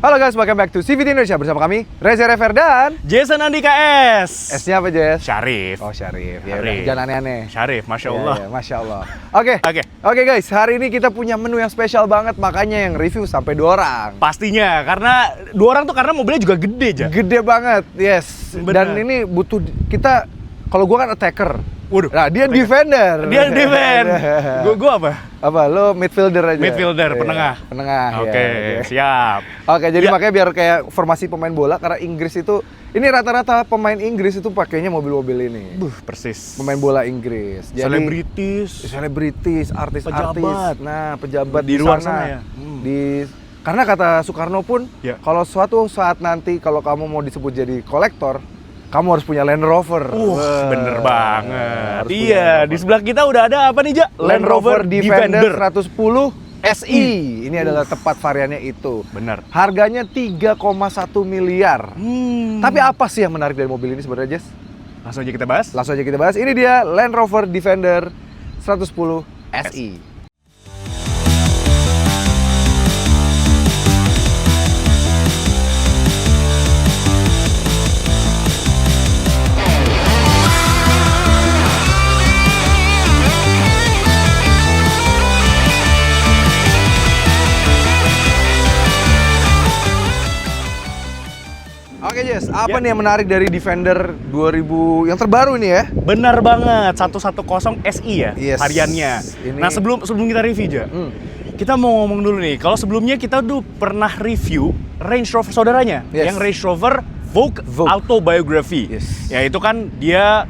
Halo guys, welcome back to CVT Indonesia bersama kami Reza Rever dan Jason Andika S. S-nya apa, Jess? Syarif. Oh, Syarif. Ya, Syarif. jangan aneh-aneh. Syarif, Masya Allah. Ya, Masya Allah. Oke. Oke. Guys, hari ini kita punya menu yang spesial banget, makanya yang review sampai 2 orang. Pastinya, karena 2 orang tuh karena mobilnya juga gede, Ja. Gede banget, yes. Bener. Dan ini butuh kita, kalau gua kan attacker. Waduh. Nah, dia defender. Dia defend. Gua apa? Apa? Lo midfielder aja. Midfielder, Iya, penengah. Penengah. Oke, ya. siap. Oke, jadi Ya. makanya biar kayak formasi pemain bola, karena Inggris itu, ini rata-rata pemain Inggris itu pakainya mobil-mobil ini. Persis. Pemain bola Inggris. Jadi, selebritis, artis-artis. Pejabat. Nah, pejabat Di luar sana ya. Karena kata Soekarno pun, Ya. kalau suatu saat nanti kalau kamu mau disebut jadi kolektor, kamu harus punya Land Rover. Wah, Bener banget. harus punya Iya, Land di Rover. sebelah kita udah ada apa nih, Ja? Land Rover Defender 110 SI. Ini adalah tepat variannya itu. Bener. Harganya 3,1 miliar. Tapi apa sih yang menarik dari mobil ini sebenarnya, Jess? Langsung aja kita bahas. Langsung aja kita bahas. Ini dia Land Rover Defender 110 SI. Oke, Jess, apa nih yang menarik dari Defender 2000 yang terbaru ini ya? Benar banget, 110 SI ya, Yes. variannya. Ini- Nah, sebelum kita review, Ja, kita mau ngomong dulu nih. Kalau sebelumnya kita tuh pernah review Range Rover saudaranya, Yes. yang Range Rover Vogue. Autobiography. Yes. Ya itu kan dia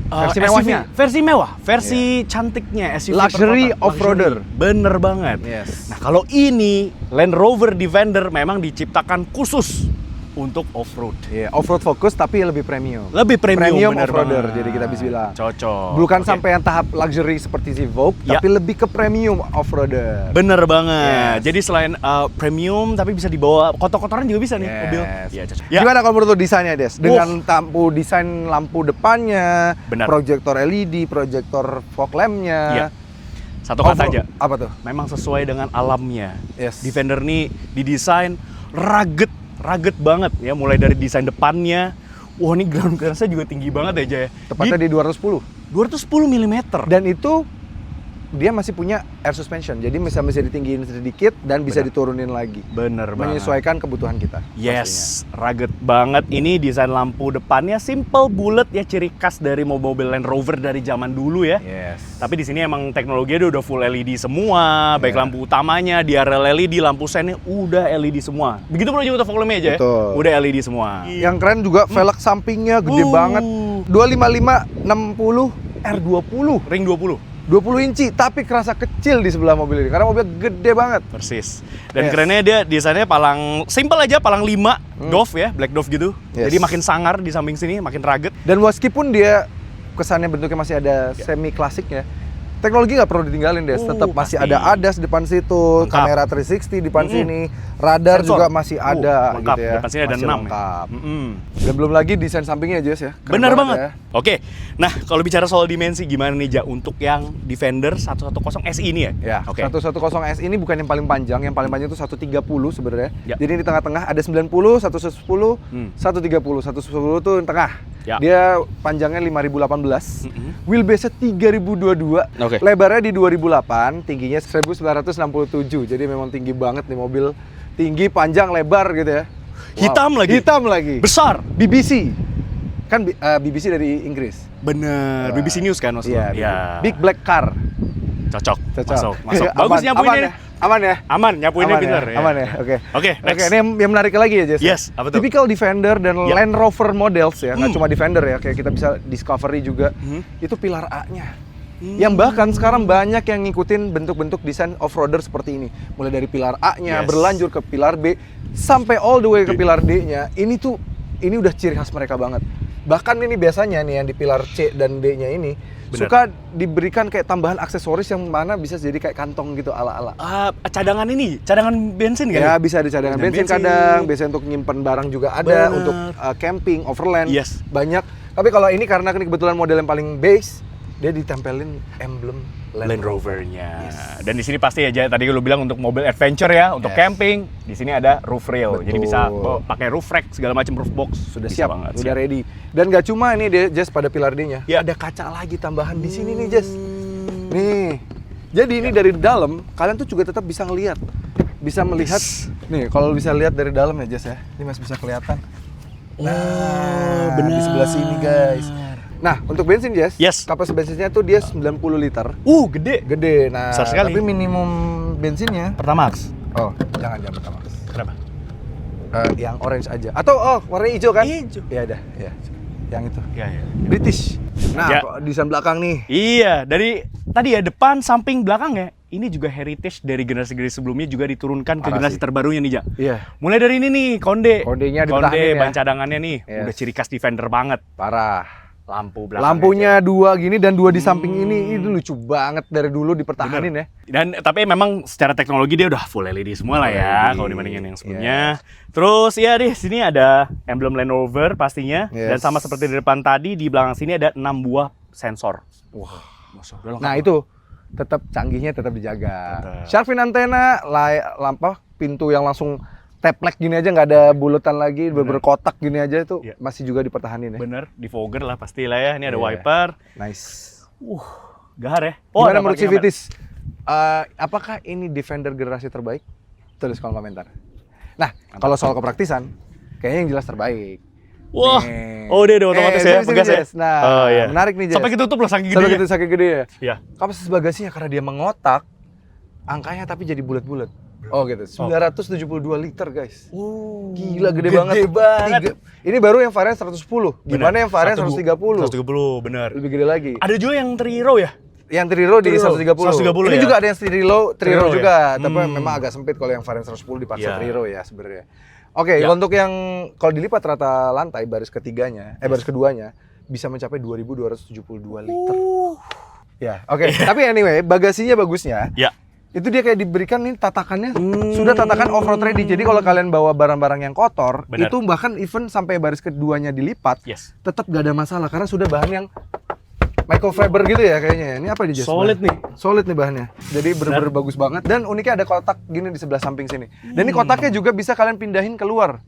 Versi SUV, mewahnya. versi mewah, versi cantiknya SUV Luxury perkotaan. off-roader. Bener banget. Yes. Nah, kalau ini Land Rover Defender memang diciptakan khusus untuk off-road. Iya, off-road fokus tapi lebih premium. Lebih premium, bener off-roader, banget. jadi kita bisa bilang. Cocok. Bukan Oke. sampai yang tahap luxury seperti si Vogue, Ya. tapi lebih ke premium off-roader. Bener banget. Yes. Jadi selain premium tapi bisa dibawa kotor-kotoran juga bisa nih Yes. mobil. Iya, cocok. Ya. Gimana kalau menurut lo desainnya, Des? Dengan desain lampu depannya, Benar. proyektor LED, proyektor fog lamp-nya. Iya. Satu kata aja. Apa tuh? Memang sesuai dengan alamnya. Yes. Defender nih didesain rugged banget ya, mulai dari desain depannya. Wah, ini ground clearance-nya juga tinggi banget ya, Jay. Tepatnya di 210. 210 mm. Dan itu dia masih punya air suspension, jadi bisa ditinggiin sedikit dan bisa Benar. diturunin lagi. Bener banget. Menyesuaikan kebutuhan kita. Yes, rugged banget. Ini desain lampu depannya simple bulat ya, ciri khas dari mobil Land Rover dari zaman dulu ya. Yes. Tapi di sini emang teknologinya udah full LED semua, baik Iya. lampu utamanya, DRL LED, lampu sennya udah LED semua. Begitu pula juga untuk fog lamp-nya aja ya. Betul. Udah LED semua. Yang keren juga velg sampingnya gede banget. 255 60 R20. Ring 20. 20 inci, tapi kerasa kecil di sebelah mobil ini karena mobil gede banget. Persis. Dan Yes. kerennya dia desainnya palang simple aja, palang 5 Dove ya, black Dove gitu. Yes. Jadi makin sangar di samping sini, makin rugged. Dan meskipun dia kesannya bentuknya masih ada semi klasik ya, teknologi nggak perlu ditinggalin, Des. Tetap masih pasti. ada ADAS depan situ, Lengkap. kamera 360 depan sini, radar Sensor. juga masih ada lengkap. gitu ya. Depan sini ada Masih 6 lengkap. ya. Dan belum lagi desain sampingnya, Jess ya. Keren Bener banget. ya. Oke, nah kalau bicara soal dimensi gimana nih, Ja, untuk yang Defender 110 SI ini ya? Ya, Oke. 110S ini bukan yang paling panjang itu 130 sebenarnya. Ya. Jadi di tengah-tengah ada 90, 110, 130. 110 itu tengah. Ya. Dia panjangnya 5018, wheelbase-nya 3022, Oke. lebarnya di 2008, tingginya 1967. Jadi memang tinggi banget nih mobil. Tinggi, panjang, lebar gitu ya. Hitam lagi? Hitam lagi. Besar. BBC. Kan BBC dari Inggris. Bener, BBC News kan maksudnya? Iya. Big Black Car. Cocok. Cocok. Masuk. Bagus nyapuinnya. Aman ya? Aman, nyapuinnya Aman pinter ya? Aman ya? Oke. Oke, next. Oke, ini yang menarik lagi ya, Jess. Yes, apa tuh? Typical Defender dan Ya. Land Rover models ya, nggak cuma Defender ya, kayak kita bisa Discovery juga. Itu pilar A-nya. Yang bahkan sekarang banyak yang ngikutin bentuk-bentuk desain off-roader seperti ini. Mulai dari pilar A-nya, Yes. berlanjur ke pilar B, sampai all the way ke pilar D-nya. Ini udah ciri khas mereka banget. Bahkan ini biasanya nih yang di pilar C dan D-nya ini suka diberikan kayak tambahan aksesoris yang mana bisa jadi kayak kantong gitu ala-ala. Cadangan bensin kan? Ya, bisa di cadangan bensin kadang, biasanya untuk nyimpen barang juga ada, Bener. untuk camping, overland, Yes. banyak. Tapi kalau ini karena kebetulan model yang paling base, dia ditempelin emblem Land Rover-nya. Yes. Dan di sini pasti aja tadi lu bilang untuk mobil adventure ya, untuk Yes. camping. Di sini ada roof rail. Jadi Betul. bisa pakai roof rack segala macam roof box. Sudah Bisa siap, banget. udah ready. Dan gak cuma ini deh, Jess, pada pilar D-nya. Ya. Ada kaca lagi tambahan di sini nih, Jess. Nih. Jadi ini dari dalam, kalian tuh juga tetap bisa ngelihat. Bisa melihat. Nih, kalau bisa lihat dari dalam ya, Jess ya. Ini masih bisa kelihatan. Nah, benar. di sebelah sini, guys. Nah, untuk bensin, Jess. Yes. Kapasitas bensinnya tuh dia 90 liter. Gede. Gede. Nah, Besar sekali. tapi minimum bensinnya. Pertamax. Oh, jangan pertama. Kenapa? Yang orange aja. Atau warna hijau kan? Hijau. Iya dah, ya. Yang itu. Ya. British. Nah, Ya. kok desain belakang nih. Iya, dari tadi ya depan, samping, belakang ya. Ini juga heritage dari generasi-generasi sebelumnya juga diturunkan ke Parah generasi sih. terbarunya nih, Ja. Iya, Mulai dari ini nih, konde. Kondenya dipertahanin ya. ban cadangannya nih, Yes. udah ciri khas Defender banget. parah. Lampu belakang. Lampunya dua gini dan dua di samping ini lucu banget dari dulu dipertahanin ya. Dan tapi memang secara teknologi dia udah full LED semua lah ya LED, kalau dibandingin yang sebelumnya. Terus ya di sini ada emblem Land Rover pastinya dan Yes. sama seperti di depan tadi di belakang sini ada 6 buah sensor. Wah, Masya Allah, Nah itu tetap canggihnya tetap dijaga. Tetap. Shark fin antena, lampu, pintu yang langsung teplek gini aja nggak ada bulutan lagi, berkotak gini aja itu Iya. masih juga dipertahanin ya. bener di fogger lah pastilah ya. Ini ada Iya. wiper. Nice. Gahar ya. Gimana ada menurut parking kamera. Civities? Apakah ini Defender generasi terbaik? Tulis kolom komentar. Nah, kalau soal kepraktisan, kayaknya yang jelas terbaik. Wah. Nih. Oh, dia udah otomatis ya, sini, pegas ya. Jess. Nah, Oh, iya. menarik nih, Jess. Sampai ketutup loh saking Sampai gedenya. gitu saking gede ya. Iya. Kapasitas bagasinya karena dia mengotak, angkanya tapi jadi bulat-bulat. Oh gitu, 972 liter guys. Gila gede banget. Ini baru yang varian 110. Gimana yang varian 130? 130, bener. Lebih gede lagi. Ada juga yang 3 row ya? Yang Triro di 130. 130 Ini ya? juga ada yang Triro Triro juga, ya? tapi memang agak sempit kalau yang varian 110 dipaksa Iya. Triro ya sebenarnya. Oke, Ya. untuk yang kalau dilipat rata lantai baris ketiganya, baris keduanya bisa mencapai 2272 liter. Ya, oke. Tapi anyway, bagasinya bagusnya. Ya. Itu dia kayak diberikan nih tatakannya sudah tatakan off-road ready. Jadi kalau kalian bawa barang-barang yang kotor, Benar. itu bahkan even sampai baris keduanya dilipat, Yes. tetap gak ada masalah karena sudah bahan yang microfiber gitu ya kayaknya. Ini apa di Jess? Solid nih. Solid nih bahannya. Jadi bener-bener bagus banget. Dan uniknya ada kotak gini di sebelah samping sini. Dan ini kotaknya juga bisa kalian pindahin keluar.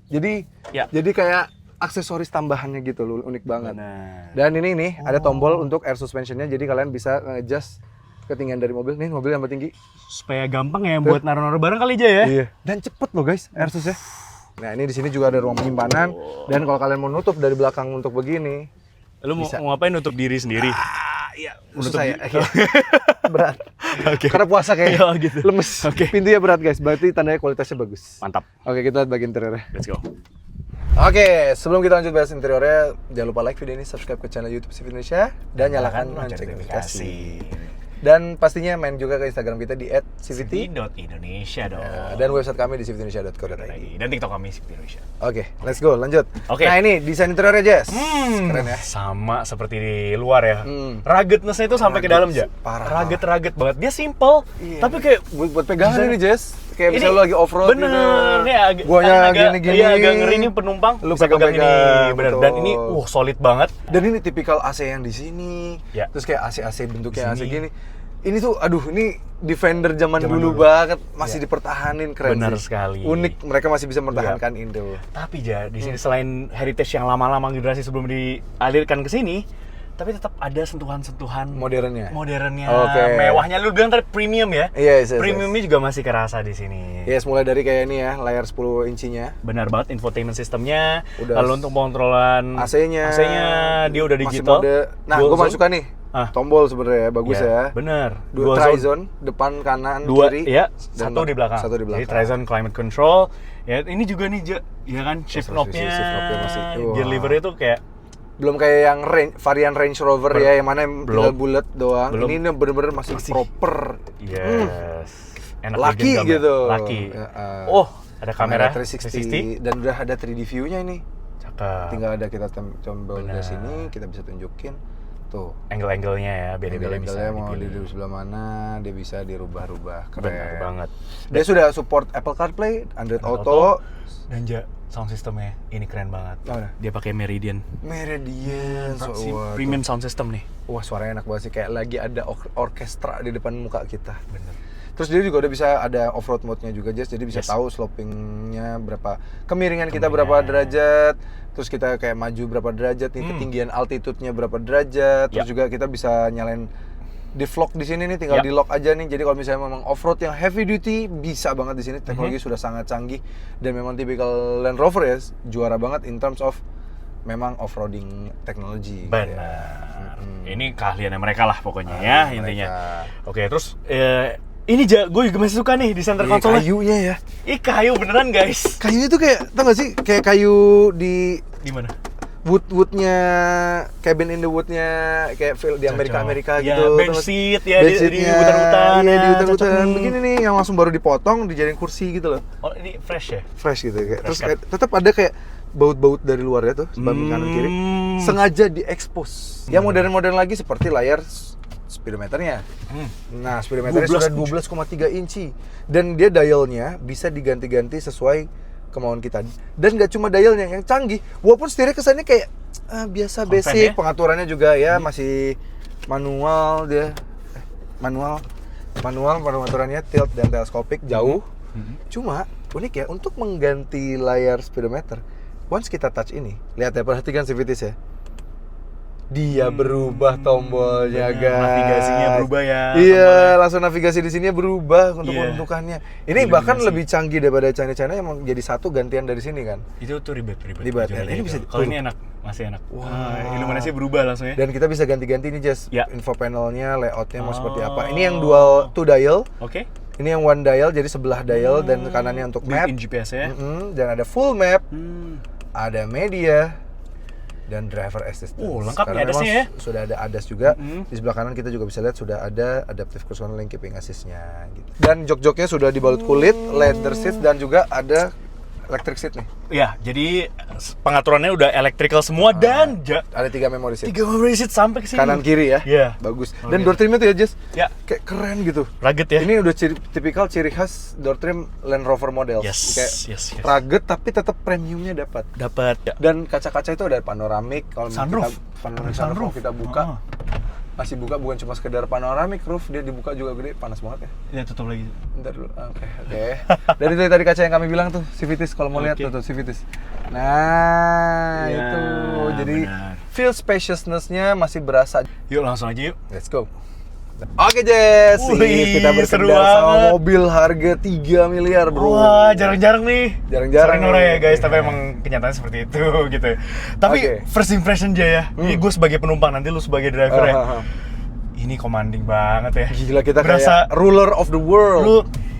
Jadi Ya. jadi kayak aksesoris tambahannya gitu loh, unik banget. Benar. Dan ini nih ada tombol untuk air suspensionnya. Jadi kalian bisa adjust ketinggian dari mobil. Nih mobil yang tinggi. Supaya gampang ya buat naruh-naruh barang kali aja ya. Iya. Dan cepet loh guys air susnya. Nah ini di sini juga ada ruang penyimpanan. Dan kalau kalian mau nutup dari belakang untuk begini, Lu mau, Bisa. mau ngapain nutup diri sendiri? iya, Menutup saya. di- Berat. Oke. Karena puasa kayaknya. Oh, gitu. Lemes. Oke. Pintunya berat guys. Berarti tandanya kualitasnya bagus. Mantap. Oke, kita lihat bagian interiornya. Let's go. Oke, sebelum kita lanjut bahas interiornya, jangan lupa like video ini, subscribe ke channel YouTube CV Indonesia, dan nyalakan lonceng notifikasi. Dan pastinya main juga ke Instagram kita di @cvt Indonesia dong. dan website kami di cvtindonesia.co.id. Dan TikTok kami Civit Indonesia. Oke, let's go, lanjut. Oke. Nah ini desain interiornya Jess. Keren ya. Sama seperti di luar ya. Hmm. Ruggedness-nya itu sampai ke dalam aja. Parah. Rugged banget. Dia simple, Iya. tapi kayak Buat pegangan ini Jess. Kayak Ini misalnya lu lagi off-road bener, gitu. nih agak, Guanya agak gini-gini. Iya, agak ngeri nih penumpang. Lu bisa pegang pegang-pegang, ini, bener. Dan betul. ini, solid banget. Dan ini tipikal AC yang di sini. Ya. Terus kayak AC bentuknya Di AC sini. gini. Ini tuh aduh ini Defender zaman dulu dulu. banget masih Ya. dipertahanin, keren Benar sih. sekali. Unik, mereka masih bisa mempertahankan Indo. Tapi ja, di sini selain heritage yang lama-lama generasi sebelum dialirkan ke sini, tapi tetap ada sentuhan-sentuhan Modernnya. modernnya, Oke. mewahnya. Lu bilang tadi premium ya? Yes, yes, Premiumnya juga masih kerasa di sini. Yes, mulai dari kayak ini ya, layar 10 incinya. Benar banget, infotainment sistemnya. Udah. Lalu untuk pengontrolan AC-nya. dia udah Masih digital. mode. Nah, Dual gue zone. masuk suka nih. Ah. Tombol sebenarnya bagus ya. Bener. Dua Dual trizone, depan, kanan, Dua, kiri. ya, dan satu di belakang. Satu di belakang. Jadi Trizone Climate Control. Ya, ini juga nih, ya kan, shift Shift knob-nya, knob-nya masih. gear Wah. lever-nya tuh kayak Belum kayak yang varian Range Rover ya, yang mana yang tinggal Belum. bulat doang. Belum. Ini bener-bener masih proper. yes. Enak Laki digenggam ya. gitu. Laki. Ya, Oh, ada kamera 360 dan udah ada 3D view-nya ini. Cakep. Tinggal ada kita tombol Benar. dari sini, kita bisa tunjukin. Tuh. Angle-angle-nya ya, beda-beda bisa Angle-angle-nya mau dipilih. di sebelah mana, dia bisa dirubah-rubah. Keren. Benar banget. Dia sudah support Apple CarPlay, Android Android Auto. Dan sound systemnya ini keren banget. Mana? Dia pakai Meridian. Meridian. Premium sound system nih. Wah, suaranya enak banget sih, kayak lagi ada orkestra di depan muka kita. Bener. Terus dia juga udah bisa ada off-road mode-nya juga, Jess. Jadi bisa Yes. tahu sloping-nya berapa, kemiringan kita berapa derajat, terus kita kayak maju berapa derajat nih, ketinggian altitude-nya berapa derajat. Terus juga kita bisa nyalain di vlog di sini nih, tinggal di lock aja nih. Jadi kalau misalnya memang off-road yang heavy duty bisa banget di sini. Teknologi sudah sangat canggih dan memang tipikal Land Rover ya, juara banget in terms of memang off-roading teknologi. Benar. Ini keahliannya mereka lah pokoknya ya intinya. Mereka. Oke, terus ini gue juga masih suka nih di center Iya, console. kayunya ya. Ih, kayu beneran guys. Kayunya tuh kayak, tau gak sih, kayak kayu di Gimana? woodnya, cabin in the woodnya, kayak di Amerika Ya, gitu. bench Terus seat ya, di seatnya, hutan-hutan. iya, di ya, hutan-hutan. cocok nih. Begini nih, yang langsung baru dipotong, dijadiin kursi gitu loh. Oh, ini fresh ya? Fresh gitu. Kayak. Terus Fresh kayak, tetap ada kayak baut-baut dari luarnya tuh, sebagian kanan kiri. Sengaja diekspos. Yang modern-modern lagi seperti layar speedometernya. Nah, speedometernya 12 sudah 12,3 inci. Dan dia dialnya bisa diganti-ganti sesuai kemauan kita. Dan nggak cuma dialnya yang canggih, walaupun setirnya kesannya kayak biasa, Konven basic, ya? pengaturannya juga ya masih manual dia. Manual pengaturannya tilt dan teleskopik jauh. Cuma unik ya, untuk mengganti layar speedometer, once kita touch ini, lihat ya, perhatikan CVTs ya. Dia berubah tombolnya, Bener, guys. navigasinya berubah ya, Iya, tombolnya. langsung navigasi di sini berubah untuk Iya. penuntukannya. Ini bahkan lebih canggih daripada China-China yang mau jadi satu gantian dari sini kan. Itu tuh ribet. Ribet, ya. Ini bisa- Kalau ini enak, masih enak. Wah, iluminasinya berubah langsung ya. Dan kita bisa ganti-ganti nih, Jess. Ya. Info panelnya, layoutnya mau seperti apa. Ini yang Oh. two dial. Oke. Ini yang one dial, jadi sebelah dial dan kanannya untuk map. Built-in GPS ya. Dan ada full map, Hmm. ada media, dan driver assistance. Lengkap nih Karena ADAS-nya memang ya. sudah ada ADAS juga. Di sebelah kanan kita juga bisa lihat sudah ada adaptive cruise control keeping assist-nya gitu. Dan jok-joknya sudah dibalut kulit, leather seat, dan juga ada electric seat nih. Ya, jadi pengaturannya udah electrical semua dan Ada 3 memory seat. 3 memory seat sampai ke sini. Kanan kiri ya. Iya. Bagus. Oke. Dan door trimnya tuh ya, Jess. Ya. Kayak keren gitu. Rugged ya. Ini udah tipikal ciri khas door trim Land Rover model. Yes, Kayak yes. rugged tapi tetap premiumnya dapat. Dapat. Ya. Dan kaca-kaca itu ada panoramik. Kalau Sunroof. panoramic Ada sunroof sunroof. kita buka. Ah. Masih buka, bukan cuma sekedar panoramic roof, dia dibuka juga gede, panas banget ya. Ya, tutup lagi. Bentar dulu, oke. Dan itu tadi kaca yang kami bilang tuh, CVTs kalau mau lihat Oke. tuh CVTs. Nah, Ya, itu. Jadi benar. feel spaciousness-nya masih berasa. Yuk, langsung aja yuk. Let's go. Oke, Jess, Wih, kita seru berkendara sama banget. mobil harga 3 miliar, bro. Wah, jarang-jarang nih. Jarang-jarang Sorry Nora nih. ya guys, tapi emang kenyataannya seperti itu gitu. Tapi Oke. first impression aja ya. Ini gue sebagai penumpang, nanti lu sebagai driver ya. Ini commanding banget ya. Gila, kita Berasa kayak ruler of the world. lu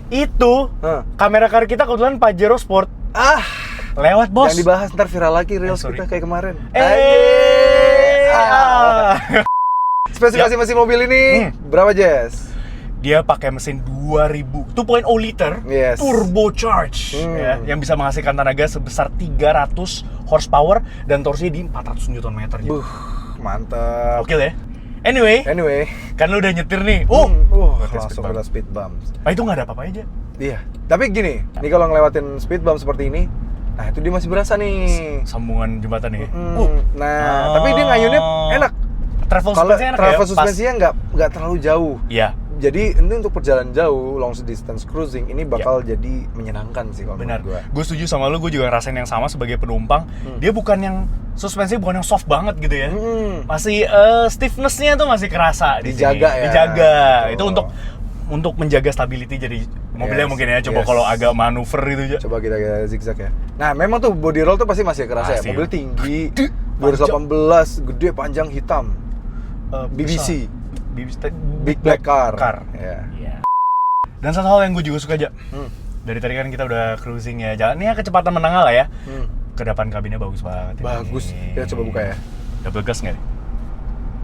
itu kamera car kita kebetulan Pajero Sport lewat bos. Yang dibahas ntar viral lagi reels sorry. kita kayak kemarin. Ah. Spesifikasi mesin mobil ini berapa, Jess? Dia pakai mesin 2000 2.0 liter Yes. turbocharged ya, yang bisa menghasilkan tenaga sebesar 300 horsepower dan torsi di 400 Nm. Mantap. Oke ya. Anyway, kan lu udah nyetir nih. Langsung kena speed bump. Itu nggak ada apa-apa aja. Iya. Tapi gini, nih kalau ngelewatin speed bump seperti ini, nah itu dia masih berasa nih. Sambungan jembatan nih. Nah, tapi dia ngayunnya enak. Travel Kalau suspensinya enak travel ya? Pas. suspensinya nggak terlalu jauh. Iya. Jadi ini untuk perjalanan jauh, long distance cruising ini bakal jadi menyenangkan sih kalau Benar. menurut gua. Gue setuju sama lu, gue juga ngerasain yang sama sebagai penumpang. Dia bukan yang suspensi bukan yang soft banget gitu ya. Masih stiffness-nya tuh masih kerasa di Dijaga sini. ya. Dijaga. Betul. Itu untuk menjaga stability jadi mobilnya Yes, mungkin ya. Coba yes. kalau agak manuver gitu aja. Coba kita zigzag ya. Nah, memang tuh body roll tuh pasti masih kerasa Pasti. ya. Mobil tinggi, 2018, gede, panjang, hitam. BBC. Big Black Car. Ya. Iya. Dan satu hal yang gue juga suka aja. Dari tadi kan kita udah cruising ya. Jalannya kecepatan menengah lah ya. Ke depan kabinnya bagus banget. Bagus. Ini. Kita coba buka ya. Double gas nggak nih?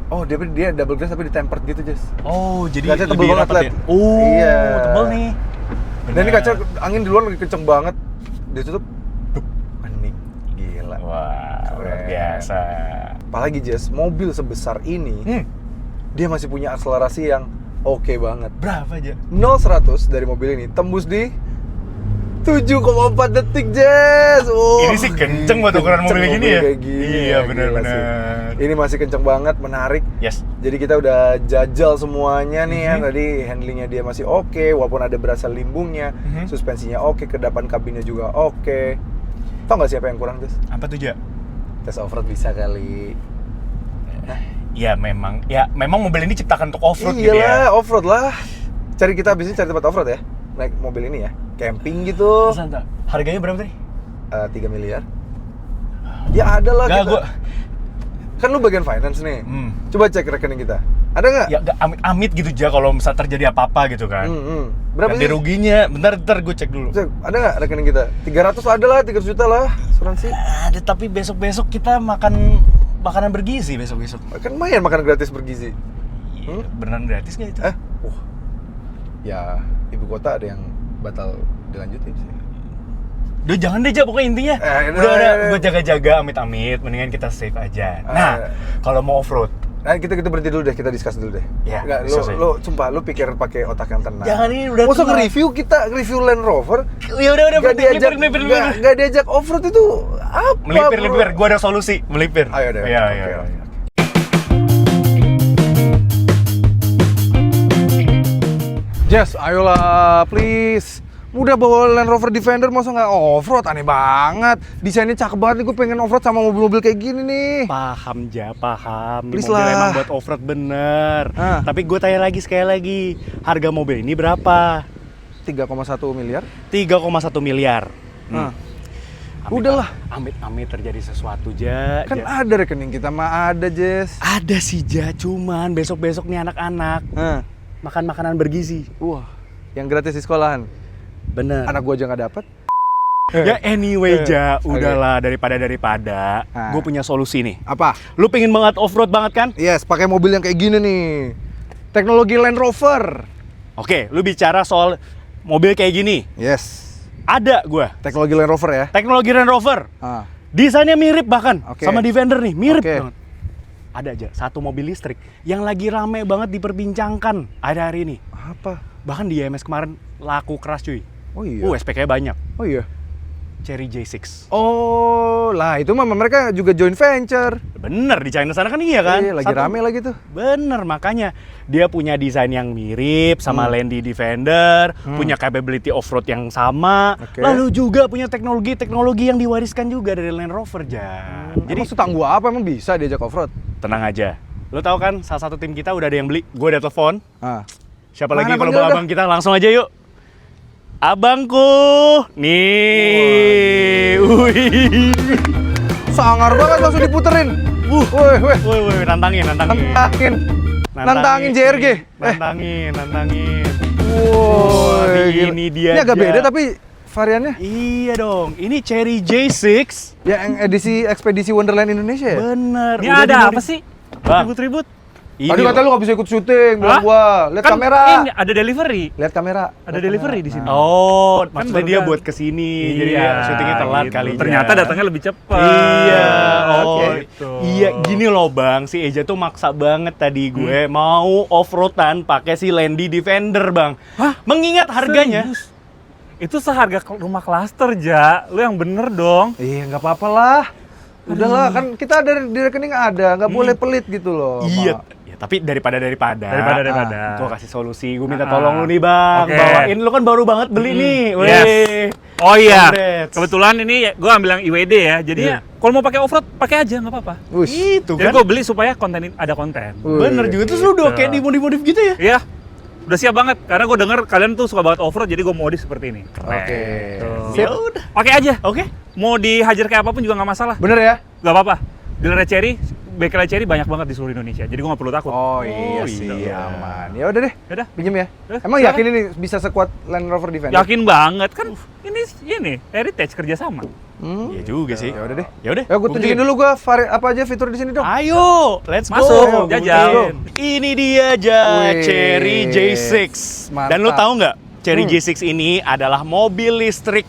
Oh, dia double glass tapi ditempered gitu, Jess. Oh, jadi Kacanya tebel lebih banget, rapat Led. ya? Oh, Iya. tebel nih. Dan ini Benar. kaca angin di luar lagi kenceng banget. Ditutup, hening. Gila. Wah, luar Keren. biasa. Apalagi Jess, mobil sebesar ini, dia masih punya akselerasi yang oke banget. Berapa aja? 0-100 dari mobil ini tembus di 7,4 detik, Jess. Ini sih kenceng buat ukuran mobil gini ya? Kayak gini, Iya, ya, gila benar-benar. sih. Ini masih kenceng banget, menarik. Yes. Jadi kita udah jajal semuanya nih ya. Tadi handlingnya dia masih oke, walaupun ada berasa limbungnya. Suspensinya oke, kedepan kabinnya juga oke. Tau gak siapa yang kurang, Jess? Apa tuh, Ja? Tes off-road bisa kali. Ya memang mobil ini ciptakan untuk off-road gitu Iyalah, ya. off-road lah. Kita abis ini cari tempat off-road ya. Naik mobil ini ya. Camping gitu. Santai. Harganya berapa tadi? 3 miliar. Ya ada lah Gak, kita. gua Kan lu bagian finance nih. Coba cek rekening kita. Ada nggak? ya gak amit-amit gitu Ja kalau misal terjadi apa-apa gitu kan. Berapa Ganti sih? ruginya, bentar gue cek dulu. Cek, ada nggak rekening kita? 300 ada lah, 300 juta lah asuransi. Ada, tapi besok-besok kita makan makanan bergizi besok-besok. Kan lumayan makan gratis bergizi. Beneran gratis nggak itu? Ya, ibu kota ada yang batal dilanjutin sih. Udah jangan deh Ja, pokoknya intinya udah buat jaga-jaga amit-amit, mendingan kita safe aja. Nah, kalau mau off-road, Nah, kita berhenti dulu deh, kita discuss dulu deh. Ya, Nggak, discuss aja. lu sumpah, lu pikir pakai otak yang tenang. Jangan, ini udah Masa tenang. nge-review Land Rover, ya udah melipir. nggak diajak off-road itu apa? Melipir, gua ada solusi, melipir. Ayo deh. Iya, Oke, iya. oke. Jess, ayolah, please. Udah bawa Land Rover Defender, masa nggak off-road? Aneh banget. Desainnya cakep banget nih, gue pengen off-road sama mobil-mobil kayak gini nih. Paham Ja, paham. Ini Please mobil lah. emang buat off-road bener. Ah. Tapi gue tanya lagi sekali lagi, harga mobil ini berapa? 3,1 miliar. 3,1 miliar. Nah, udahlah. Amit-amit terjadi sesuatu Ja. Kan Ja. ada rekening kita, mah ada, Jess. Ada sih Ja, cuman besok-besok nih anak-anak Nah, makan makanan bergizi. wah, yang gratis di sekolahan. Bener. Anak gua aja nggak dapet. Ya anyway Ja, Oke. udahlah daripada Ah. gue punya solusi nih. Apa? Lu pengen banget off-road banget kan? Yes, pakai mobil yang kayak gini nih. Teknologi Land Rover. Oke, lu bicara soal mobil kayak gini. Yes. Ada gua. Teknologi Land Rover ya. Teknologi Land Rover. Ah. Desainnya mirip bahkan Oke. sama Defender nih, mirip Oke. banget. Ada aja satu mobil listrik yang lagi rame banget diperbincangkan hari ini. Apa? Bahkan di IMS kemarin laku keras cuy. Oh iya. SPK-nya banyak. Oh iya. Cherry J6. Oh, lah itu mah mereka juga joint venture. Bener, di China sana kan iya kan? Iya, lagi Satu- rame lagi tuh. Bener, makanya dia punya desain yang mirip sama Landy Defender, punya capability off-road yang sama, Oke. lalu juga punya teknologi yang diwariskan juga dari Land Rover, Ja. Jadi maksud tangguh apa emang bisa diajak off-road? Tenang aja. Lo tau kan, salah satu tim kita udah ada yang beli, gue udah telepon. Ah. Siapa Mana, lagi kalau panggil abang kita, langsung aja yuk. Abangku, nih, wih, Sangar banget langsung diputerin. Woi, woi. wih, nantangin. Nantangin JRG. Nantangin. Woi, gila. ini dia. Ini agak Ja. beda tapi variannya Iya dong, ini Cherry J6. ya yang edisi ekspedisi Wonderland Indonesia ya? Bener. Ini udah ada dimodif- apa sih? Bang, Ribut-ribut. ini Tadi kata loh. lu gak bisa ikut syuting, bilang Hah? gua. Lihat Kan kamera. Ini ada delivery. Lihat kamera. Ada delivery di sini. Oh, Kan maksudnya baru dia kan. buat kesini, jadi ya syutingnya telat gitu. kali. Ternyata Ja. datangnya lebih cepat. Iya, oh, gitu. iya gini loh bang, si Eja tuh maksa banget tadi gue mau off-roadan pakai si Landy Defender bang. Hah? Mengingat harganya. Serius? Itu seharga rumah klaster, Ja. Lu yang bener dong. Iya, nggak apa-apa lah. Udahlah, kan kita ada di rekening ada, nggak boleh pelit gitu loh. Iya, Mak. ya, tapi daripada. Daripada. Gue kasih solusi, gue minta tolong lu nih bang, Oke. bawain lu kan baru banget beli nih. Yes. Weh. Oh iya. Congrats. Kebetulan ini gue ambil yang IWD ya. Jadi Iya. kalau mau pakai off-road, pakai aja nggak apa-apa. Wush. Itu Jadi kan. gue beli supaya ada konten. Wih. Bener juga, terus lu udah Gitu. kayak dimodif-modif gitu ya? Iya. Udah siap banget karena gue denger kalian tuh suka banget off-road, jadi gue modif seperti ini. Oke. Tuh. Sip. Ya udah. Pakai aja. Oke. Mau dihajar kayak apapun juga nggak masalah. Bener ya? Gak apa-apa. Dealer Cherry, bengkel Cherry banyak banget di seluruh Indonesia. Jadi gue nggak perlu takut. Oh iya sih, iya. aman. Ya udah deh, Yaudah. pinjem ya. Eh, Emang silakan. yakin ini bisa sekuat Land Rover Defender? Yakin banget kan ini heritage kerjasama. Iya juga sih. Ya udah deh. Ya udah. Ya gue tunjukin dulu gua apa aja fitur di sini dong. Ayo, let's go. Masuk, Ayo, jajal. let's go. Ini dia aja Wih, Cherry J6. mantap. Dan lo tahu nggak, Cherry J6 ini adalah mobil listrik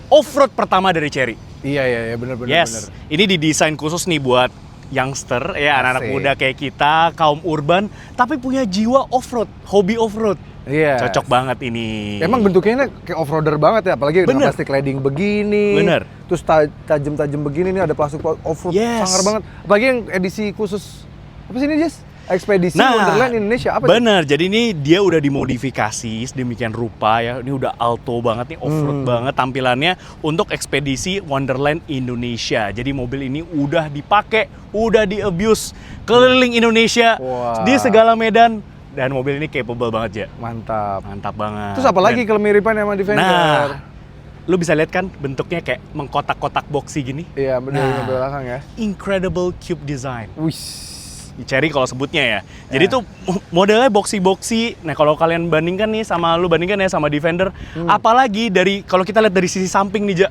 off-road pertama dari Cherry. Iya bener Yes, ini didesain khusus nih buat youngster ya, anak-anak Asik. muda kayak kita, kaum urban, tapi punya jiwa off-road, hobi off-road. Iya. Cocok banget ini. Emang bentuknya kayak off-roader banget ya, apalagi dengan Bener. plastik cladding begini. Bener. Terus tajam-tajam begini nih, ada plastik off-road Yes. sangar banget. Apalagi yang edisi khusus apa sih ini, Jess? Ekspedisi Wonderland Indonesia apa? Bener, jadi ini dia udah dimodifikasi sedemikian rupa ya. Ini udah alto banget nih, off-road banget tampilannya untuk ekspedisi Wonderland Indonesia. Jadi mobil ini udah dipakai, udah di-abuse keliling Indonesia Wah. di segala medan, dan mobil ini capable banget ya. Mantap. Mantap banget. Terus apa lagi Dan- kemiripan sama Defender? Nah, lu bisa lihat kan bentuknya kayak mengkotak-kotak boxy gini. Iya, bener Nah. belakang ya. Incredible Cube Design. Wih. Cherry kalau sebutnya ya. Jadi tuh modelnya boxy-boxy. Nah, kalau kalian bandingkan nih sama lu bandingkan ya sama Defender, apalagi dari kalau kita lihat dari sisi samping nih, Ja,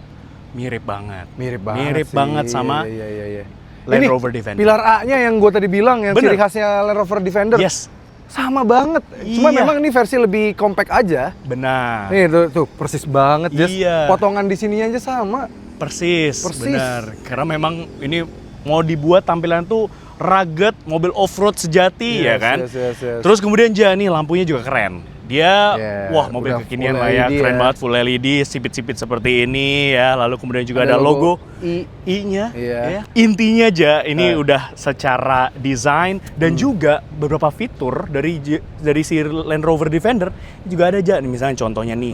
mirip banget. Mirip banget. Mirip sih. banget sama Iya. Land Ini Rover Defender. Pilar A-nya yang gue tadi bilang yang Bener. ciri khasnya Land Rover Defender. Yes, Sama banget. Cuma Iya. memang ini versi lebih compact aja. benar. Nih tuh persis banget, Jess. Iya. Potongan di sininya aja sama. Persis, Persis. benar. Karena memang ini mau dibuat tampilan tuh rugged, mobil off-road sejati ya Yes, kan. yes. Terus kemudian nih lampunya juga keren. Dia Yeah, wah mobil udah kekinian full lah ya, LED keren ya. banget full LED, sipit-sipit seperti ini ya. Lalu kemudian juga Ada ada logo I. I-nya. Iya. Ya. Intinya aja ini Nah. udah secara desain dan juga beberapa fitur dari si Land Rover Defender juga ada aja. Nih misalnya contohnya nih.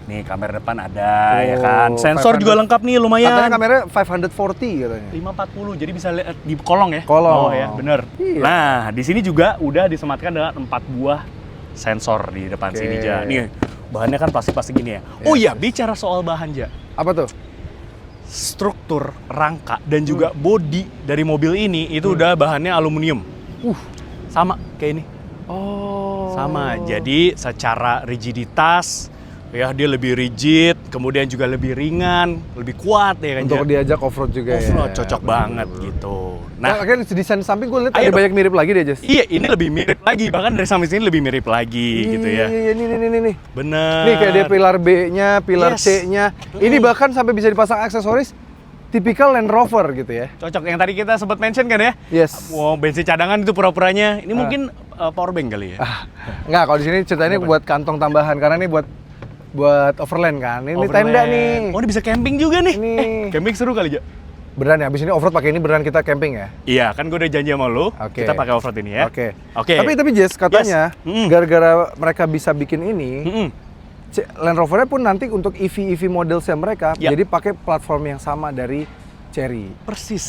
Nih kamera depan ada ya kan. Oh, Sensor 500. juga lengkap nih lumayan. Katanya kameranya 540 katanya. 540, jadi bisa lihat di kolong ya? Kolong. Oh ya, bener. Iya. Nah, di sini juga udah disematkan dengan 4 buah sensor di depan Oke. sini, Ja. Nih, bahannya kan plastik-plastik gini ya. Oh iya, bicara soal bahan, Ja. Apa tuh? Struktur, rangka, dan juga bodi dari mobil ini itu udah bahannya aluminium. Sama kayak ini. Oh. Sama, jadi secara rigiditas, ya dia lebih rigid, kemudian juga lebih ringan, lebih kuat ya kan, Untuk Ja. diajak off-road juga Off-road ya. cocok banget gitu. Nah, akhirnya desain samping gue lihat Ayo ada dong. banyak mirip lagi deh, Jess. Iya, ini lebih mirip lagi. Bahkan dari samping sini lebih mirip lagi gitu ya. Iya, nih. Bener. Nih kayak dia pilar B-nya, pilar Yes. C-nya. Ini bahkan sampai bisa dipasang aksesoris tipikal Land Rover gitu ya. Cocok yang tadi kita sempat mention kan ya? Yes. Wow, bensin cadangan itu pura-puranya. Ini mungkin power bank kali ya? Enggak, kalau di sini ceritanya buat kantong tambahan karena ini buat overland kan. Ini Overland. tenda nih. Oh, ini bisa camping juga nih. Nih. Camping seru kali, Ja? Beneran ya, abis ini off-road pakai ini beneran kita camping ya? Iya, kan gue udah janji sama lu. Oke. Kita pakai off-road ini ya. Oke. Oke. Tapi Jess, katanya Yes. Mm. gara-gara mereka bisa bikin ini, Mm-mm. Land Rover-nya pun nanti untuk EV modelsnya mereka Ya. jadi pakai platform yang sama dari Cherry. Persis.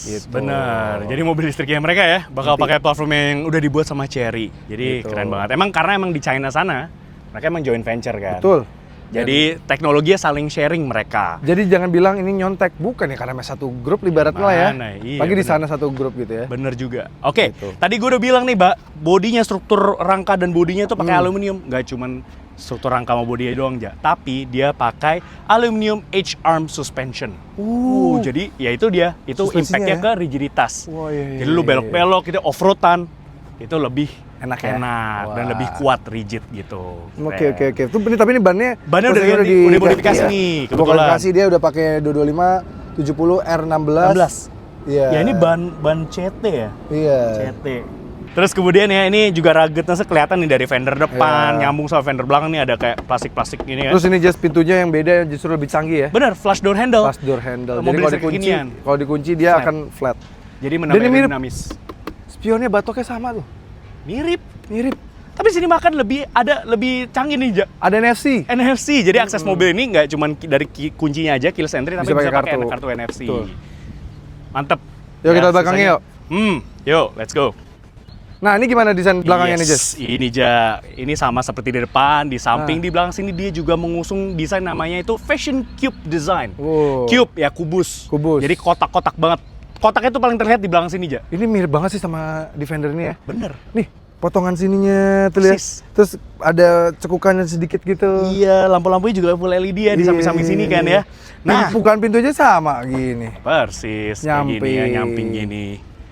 Gitu. Benar. Jadi mobil listriknya mereka ya bakal pakai platform yang udah dibuat sama Cherry. Jadi Gitu. keren banget. Emang karena emang di China sana, mereka emang joint venture kan. Betul. Jadi teknologinya saling sharing mereka. Jadi jangan bilang ini nyontek, bukan ya karena satu grup ibaratnya lah ya. Mana, iya, Lagi di bener. sana satu grup gitu ya. Bener juga. Oke, Gitu. tadi gue udah bilang nih, Mbak, bodinya, struktur rangka dan bodinya tuh pakai aluminium. Nggak cuman struktur rangka sama bodinya doang, Ja. Tapi dia pakai aluminium H-arm suspension. Jadi ya itu dia. Itu Suspensinya impact-nya ya? ke rigiditas. Wah, iya, Jadi lu belok-belok, itu off-roadan. Itu lebih Enak ya? dan Wah. lebih kuat rigid gitu. Oke. Keren. Tuh tapi ini bannya Bannya udah posisinya ganti, udah modifikasi iya. nih, Udah kebetulan. modifikasi dia udah pakai 225 70 R16. 16. Iya. Ya ini ban CT ya? Iya. CT. Terus kemudian ya ini juga ruggedness kelihatan nih dari fender depan, Iya. nyambung sama fender belakang nih ada kayak plastik-plastik ini ya. Terus ini just pintunya yang beda justru lebih canggih ya. Bener, flash door handle. Flash door handle. Jadi Mobil kalau listrik dikunci, kekinian. dia Flat. akan flat. Jadi Dan ini menambah mirip. dinamis. Spionnya batoknya sama tuh. Mirip. Mirip. Tapi sini makan lebih canggih nih, Ja. Ada NFC. NFC. Jadi akses mobil ini nggak cuma dari kuncinya aja keyless entry, tapi Bisa bisa pakai pakai kartu. kartu NFC. Betul. Mantep. Yuk kita Ya, belakangnya sisanya- yuk, let's go. Nah ini gimana desain belakangnya nih Yes, Jess? ini Ja, ini sama seperti di depan, di samping, di belakang sini dia juga mengusung desain namanya itu Fashion Cube Design. Wow. Cube ya kubus. Kubus. Jadi kotak-kotak banget. Kotaknya tuh paling terlihat di belakang sini, Ja. Ini mirip banget sih sama Defender ini ya. Bener. Nih, potongan sininya tuh lihat. Persis. Terus ada cekukannya sedikit gitu. Iya, lampu-lampunya juga full LED ya di Iya. samping-samping sini kan ya. Nah, Nah, bukan pintunya sama gini. persis kayak gini ya, Nyamping. nyamping gini.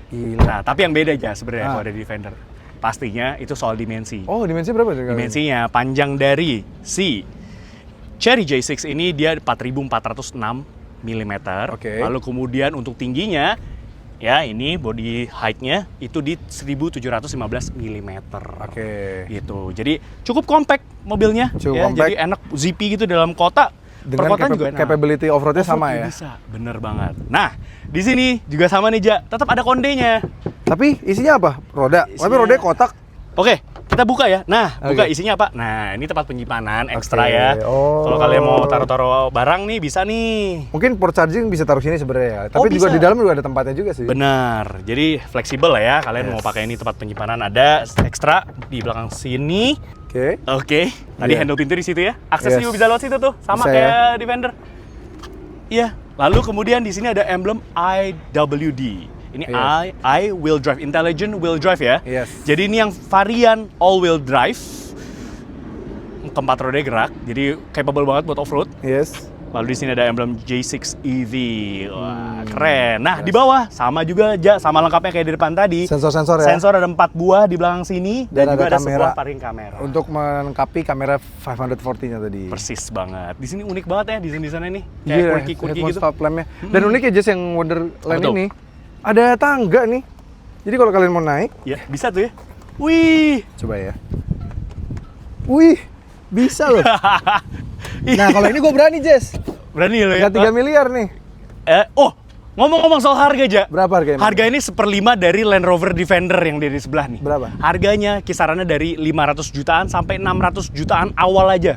Gila. Nah, tapi yang beda aja sebenarnya Ah. kalau ada di Defender. Pastinya itu soal dimensi. Oh, dimensi berapa tuh? Dimensinya panjang dari si Cherry J6 ini dia 4.406 mm. Oke. Lalu kemudian untuk tingginya Ya, ini body height-nya itu di 1715 mm. Oke. Gitu. Jadi cukup compact mobilnya. Cukup ya, compact. Jadi enak zippy gitu dalam kota. Dengan Perkotaan juga enak. capability off-roadnya sama ya. Bisa, bener banget. Nah, di sini juga sama nih, Ja. Tetap ada kondenya. Tapi isinya apa? Roda. Tapi Isinya- rodanya kotak. Oke, kita buka ya. Nah, buka Oke. isinya apa? Nah, ini tempat penyimpanan ekstra Oke. ya. Oh. Kalau kalian mau taruh-taruh barang nih, bisa nih. Mungkin port charging bisa taruh sini sebenarnya ya. Oh, Tapi juga bisa. di dalam juga ada tempatnya juga sih. Benar. Jadi fleksibel lah ya. Kalian mau pakai ini tempat penyimpanan ada ekstra di belakang sini. Oke. Oke. Tadi Iya. handle pintu di situ ya. Akses Yes. juga bisa lewat situ tuh, sama Bisa kayak ya. Defender. Iya. Lalu kemudian di sini ada emblem IWD. Ini Yes. I wheel drive, intelligent wheel drive ya. Yes. Jadi ini yang varian all wheel drive. Keempat roda gerak, jadi capable banget buat off-road. Yes. Lalu di sini ada emblem J6 EV. Wah, keren. Nah, di bawah sama juga sama lengkapnya kayak di depan tadi. Sensor-sensor ya. Sensor ada 4 buah di belakang sini Dan juga ada ada kamera. sebuah paring kamera. Untuk melengkapi kamera 540-nya tadi. Persis banget. Di sini unik banget ya desain-desainnya nih. Kayak Iya, quirky-quirky headphone gitu. stop lamp-nya. Dan uniknya Jess yang Wonderland Apa tuh? ini ada tangga nih. Jadi kalau kalian mau naik, Ya, bisa tuh ya. Wih. coba ya. Wih, bisa loh. Nah, kalau ini gue berani, Jess. Berani lo ya. 3 miliar nih. Ngomong-ngomong soal harga, Ja. Berapa harganya? Harga ini 1/5 dari Land Rover Defender yang di sebelah nih. Berapa? Harganya kisarannya dari 500 jutaan sampai 600 jutaan awal aja.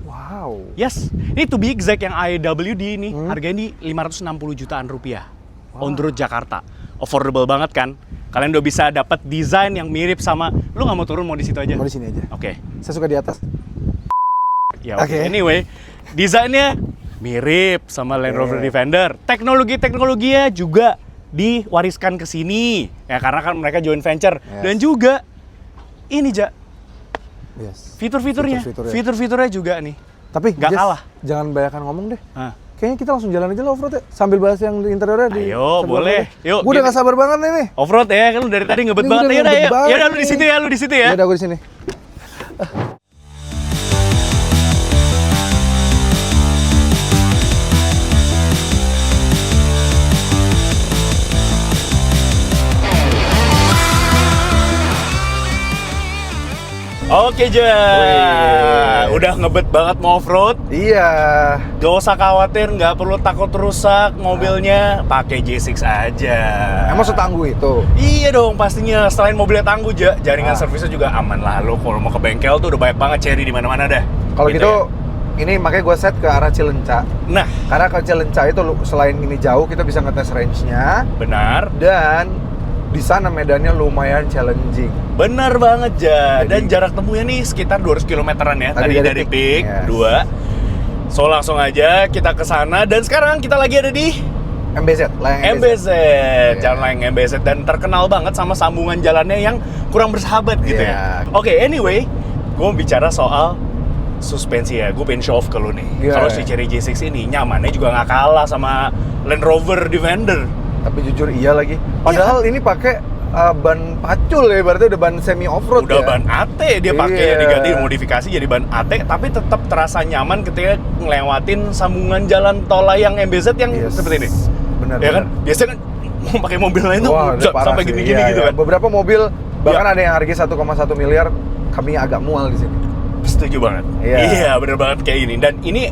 Wow. Yes, ini to be exact yang IWD ini harganya di 560 jutaan rupiah. On the road Jakarta. Affordable banget kan? Kalian udah bisa dapat desain yang mirip sama, lu nggak mau turun mau di situ aja? Mau di sini aja. Oke. Saya suka di atas. Ya oke. Oke. Anyway, desainnya mirip sama Land Rover Oke. Defender. Teknologinya juga diwariskan ke sini. Ya karena kan mereka joint venture. Yes. Dan juga ini, Ja, Yes. fitur-fiturnya. Fitur-fiturnya. Fitur-fiturnya juga nih. Tapi Nggak Jess, kalah. jangan banyakan ngomong deh. Hah. Kayaknya kita langsung jalan aja lah off-road ya. Sambil bahas yang di interiornya di Ayo, sebelah boleh. mana. Yuk, Gue udah kita- gak sabar banget nih. Off-road ya, kan lu dari tadi ngebet Ini banget. udah Ya udah, ngebet yuk. banget Ya udah lu di nih. situ ya, lu di situ ya. Ya udah gue di sini. Oke, Ja. Udah ngebet banget mau off-road. Iya. Gak usah khawatir, nggak perlu takut rusak mobilnya. Pakai J6 aja. Emang setangguh itu? Iya dong pastinya. Selain mobilnya tangguh, Ja, jaringan Ah. servisnya juga aman lah. Lo kalau mau ke bengkel tuh udah banyak banget Cherry di mana-mana dah. Kalau gitu, ya. ini makanya gue set ke arah Cilenca. Nah, Karena ke Cilenca itu selain ini jauh, kita bisa ngetes range-nya. benar. Dan di sana medannya lumayan challenging. Benar banget, Ja. Jadi- Dan jarak tempuhnya nih sekitar 200 kilometeran ya. Tadi dari Peak, yes. 2. So langsung aja kita ke sana dan sekarang kita lagi ada di MBZ, layang MBZ, Iya. jalan layang MBZ dan terkenal banget sama sambungan jalannya yang kurang bersahabat gitu Iya. ya. Oke, anyway, gue mau bicara soal suspensi ya. Gue pengen show off ke lu nih. Iya. Kalau si Cherry J6 ini nyamannya juga nggak kalah sama Land Rover Defender. Tapi jujur iya lagi. Padahal ini pakai ban pacul ya, berarti udah ban semi off-road Udah ya. ban AT dia pakai Iya. diganti modifikasi jadi ban AT, tapi tetap terasa nyaman ketika ngelewatin sambungan jalan tol layang MBZ yang Yes. seperti ini. Benar. Ya kan? Biasanya kan mau pakai mobil lain tuh Wah, udah parah sampai sih. gini-gini Iya, gitu iya. kan. Beberapa mobil bahkan ada yang harganya 1,1 miliar, kami agak mual di sini. Setuju banget. Iya. Iya, bener banget kayak gini. Dan ini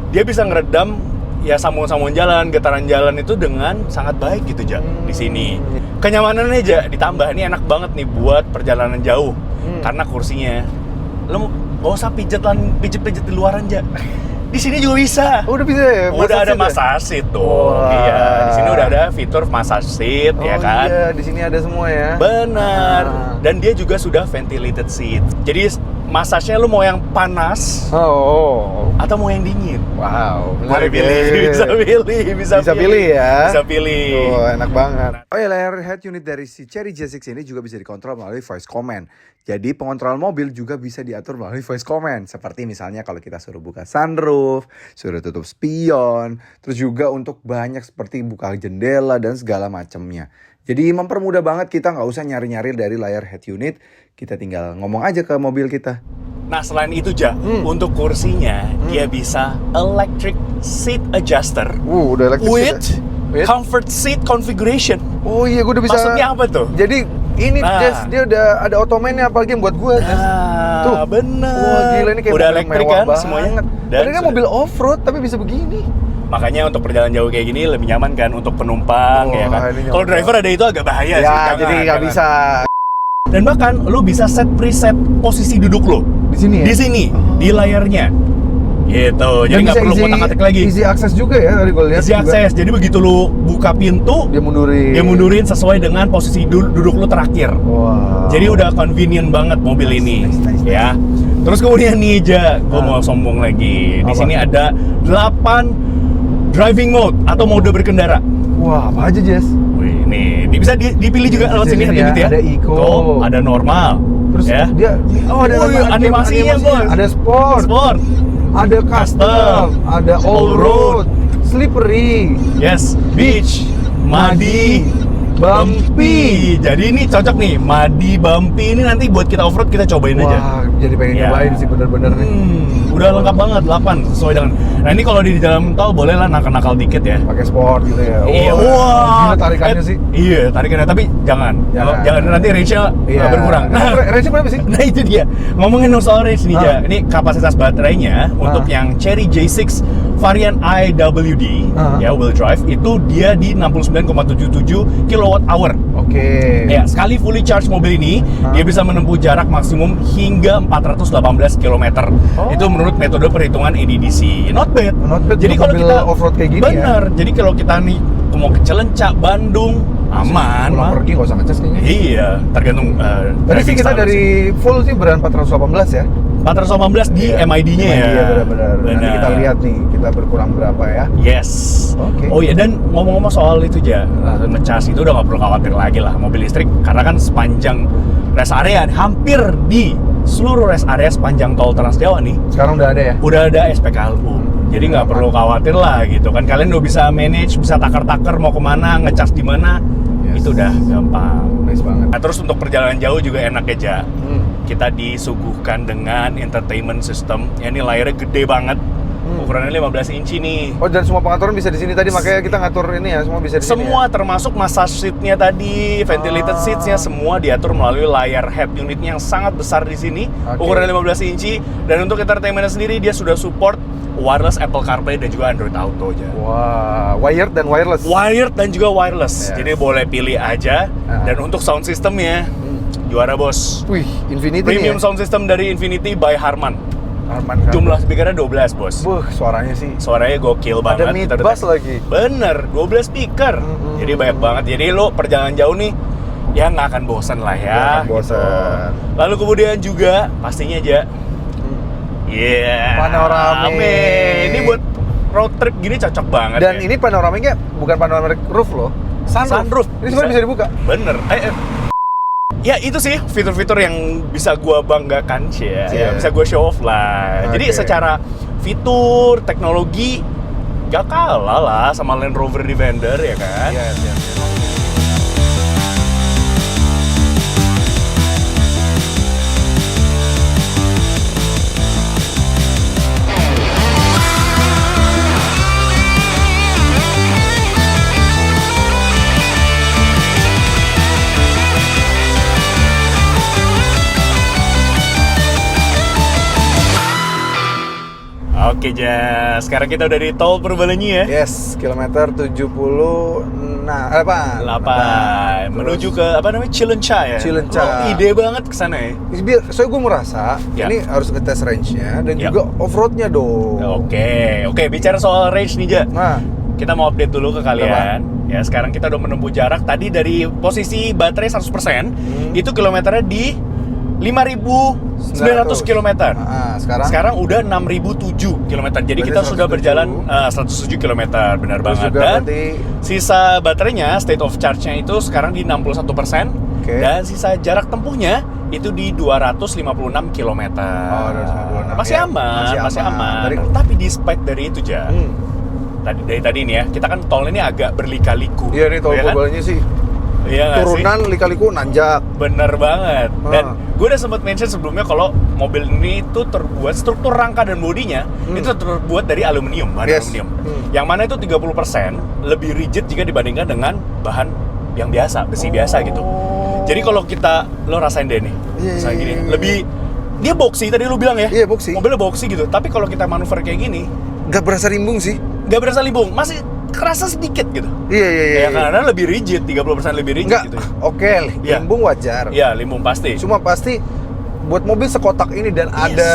dia bisa ngeredam ya sambungan-sambungan jalan, getaran jalan itu dengan sangat baik gitu, Ja, di sini. Kenyamanannya, Ja, ditambah ini enak banget nih buat perjalanan jauh. Karena kursinya lo gak usah pijet-pijet di luaran, Ja. Di sini juga bisa. Udah bisa ya? Udah ada seat ya? massage seat tuh. Wah. Iya, di sini udah ada fitur massage seat Oh ya kan. iya, di sini ada semua ya. Benar. Ah. Dan dia juga sudah ventilated seat. Jadi masasnya lu mau yang panas Oh. atau mau yang dingin? Wow. Boleh menarik pilih, ya. bisa pilih, Bisa pilih ya. Bisa pilih. Oh, enak banget. Oh ya, layar head unit dari si Cherry J6 ini juga bisa dikontrol melalui voice command. Jadi pengontrol mobil juga bisa diatur melalui voice command. Seperti misalnya kalau kita suruh buka sunroof, suruh tutup spion, terus juga untuk banyak seperti buka jendela dan segala macamnya. Jadi mempermudah banget, kita nggak usah nyari-nyari dari layar head unit. Kita tinggal ngomong aja ke mobil kita. Nah, selain itu, Ja, untuk kursinya dia bisa electric seat adjuster Udah elektrik with Wait. Comfort seat configuration. Oh iya, gue udah bisa. Maksudnya apa tuh? Jadi ini Nah. Jess, dia udah ada otomennya apalagi yang buat gue, Jess. Tuh. Bener. Wah gila, ini kayak udah mobil elektrik mewah kan banget. semuanya. Dan ini kan mobil off-road tapi bisa begini. Makanya untuk perjalanan jauh kayak gini lebih nyaman kan untuk penumpang ya kan. ini Kalau nyaman. driver ada itu agak bahaya sih. Ya, jangan, jadi nggak jangan. bisa Dan bahkan lu bisa set preset posisi duduk lo di sini ya. di sini di layarnya. Gitu. Jadi Dan nggak bisa perlu kotak-katik lagi. Easy access juga ya tadi gue lihat. Easy juga. access. Jadi begitu lu buka pintu, Dia mundurin. dia mundurin sesuai dengan posisi duduk lu terakhir. Wah. Jadi udah convenient banget mobil ini, nice. ya. Terus kemudian nih Ja, gue mau sombong lagi. Di Apa? sini ada 8 driving mode atau mode berkendara. Wah, apa aja, Jess? Wih, nih bisa dipilih juga lewat sini, Sini ada ya, gitu ya. ada eco. Tuh, ada normal. Terus ya. dia ada Wih, animasinya, Bos. Ada sport, Sport. ada custom, ada all road, slippery, Yes, beach, muddy, bumpy. Jadi ini cocok nih, muddy, bumpy ini nanti buat kita off-road kita cobain aja. Wah, jadi pengen Ya. nyobain sih bener-bener nih. Udah lengkap banget 8 sesuai dengan. Nah ini kalau di dalam tol boleh lah nakal-nakal dikit ya. Pakai sport gitu ya. Iya, Gila tarikannya sih. Iya, tarikannya tapi jangan. Jangan nanti range-nya berkurang. Nah, range berapa sih? Nah itu dia. Ngomongin soal range nih, Ja. Ini kapasitas baterainya untuk yang Chery J6 varian IWD ya wheel drive itu dia di 69,77 kWh. Oke. Ya, sekali fully charge mobil ini dia bisa menempuh jarak maksimum hingga 418 km. Itu menurut metode perhitungan NEDC. Not bad. Not bad Jadi untuk kalau mobil kita off-road kayak gini bener. Jadi kalau kita nih mau ke Celencak, Bandung, aman. Pulang mah. pergi nggak usah ngecas kayaknya. Iya, tergantung Tadi sih driving kita style dari full sih beran 418 ya. 418 di Iya. MID-nya ya. Iya benar-benar. Nanti Benar. kita lihat nih, kita berkurang berapa ya. Yes. Oke. Oh iya, dan ngomong-ngomong soal itu Ja, ngecas itu udah nggak perlu khawatir lagi lah mobil listrik karena kan sepanjang rest area hampir di seluruh rest area sepanjang tol Trans Jawa nih Sekarang udah ada ya? udah ada SPKLU. Jadi nggak perlu khawatir lah gitu kan. Kalian udah bisa manage, bisa takar-takar mau kemana, ngecas di mana. Yes. Itu udah gampang. Nice banget. Nah, terus untuk perjalanan jauh juga enak ya, Ja. Hmm. Kita disuguhkan dengan entertainment system. Ya, ini layarnya gede banget. Ukurannya 15 inci nih. Oh, dan semua pengaturan bisa di sini tadi, makanya kita ngatur ini ya, semua bisa di sini. Semua termasuk massage seatnya tadi, ventilated seatsnya semua diatur melalui layar head unitnya yang sangat besar di sini. Oke. Ukurannya 15 inci. Dan untuk entertainment sendiri dia sudah support wireless Apple CarPlay dan juga Android Auto aja. Wah, wired dan wireless. Wired dan juga wireless. Yes. Jadi boleh pilih aja. Dan untuk sound systemnya juara bos. Wih, Infinity Premium nih ya? sound system dari Infinity by Harman. Harman kan? Jumlah speakernya 12 bos. Suaranya sih. Suaranya gokil banget. Ada mid Kita udah bass tes. lagi. Bener, 12 speaker. Jadi banyak banget. Jadi lo perjalanan jauh nih, ya nggak akan bosan lah ya. Nggak akan bosan. Gitu. Lalu kemudian juga pastinya aja, Panoramic. Ini buat road trip gini cocok banget. Dan ya. ini panoramiknya bukan panoramic roof loh. Sunroof. Ini sebenarnya bisa dibuka. Bener. Ya itu sih fitur-fitur yang bisa gua banggakan sih ya. Iya. Bisa gua show off lah. Jadi Oke. secara fitur, teknologi gak kalah lah sama Land Rover Defender ya kan. Iya. Oke, Ja. Sekarang kita udah di tol Purbalenyi ya. Yes, kilometer 70 apa? 8 menuju ke apa namanya? Cilencah ya. Cilencah. Oh, ide banget ke sana ya. Soalnya gue merasa Ya. ini harus ngetes range-nya dan Ya. juga off-road-nya dong. Oke, bicara soal range nih, Ja. Nah, Kita mau update dulu ke kalian. Ya, sekarang kita udah menempuh jarak tadi dari posisi baterai 100%, itu kilometernya di 5.900 km. Sekarang udah 6.007 km. Jadi Berarti kita sudah 107. berjalan 107 km, benar terus banget. juga Dan berarti sisa baterainya, state of charge-nya itu sekarang di 61%. Oke. Dan sisa jarak tempuhnya itu di 256 km. Oh, 256. Masih Ya, aman, masih aman. Tadi- Tapi despite dari itu, Ja. Dari tadi nih ya, kita kan tol ini agak berlika-liku. Iya nih tol ya kan? Purbalenyi sih. Iya nggak sih? Turunan lika-liku nanjak. Bener banget. Dan Ah. gue udah sempat mention sebelumnya kalau mobil ini tuh terbuat, struktur rangka dan bodinya itu terbuat dari aluminium, bahan Yes. aluminium. Yang mana itu 30% lebih rigid jika dibandingkan dengan bahan yang biasa, besi biasa gitu. Jadi kalau lo rasain deh nih, Iya, misalnya iya, gini, iya. lebih dia boxy tadi lu bilang ya? Iya, boxy. Mobilnya boxy gitu. Tapi kalau kita manuver kayak gini, Gak berasa rimbung sih. nggak berasa limbung, masih kerasa sedikit gitu. Iya, iya, iya. Ya karena lebih rigid, 30% lebih rigid Enggak, gitu. oke, Iya. rimbung wajar. Iya, limbung pasti. Cuma pasti buat mobil sekotak ini dan Yes. ada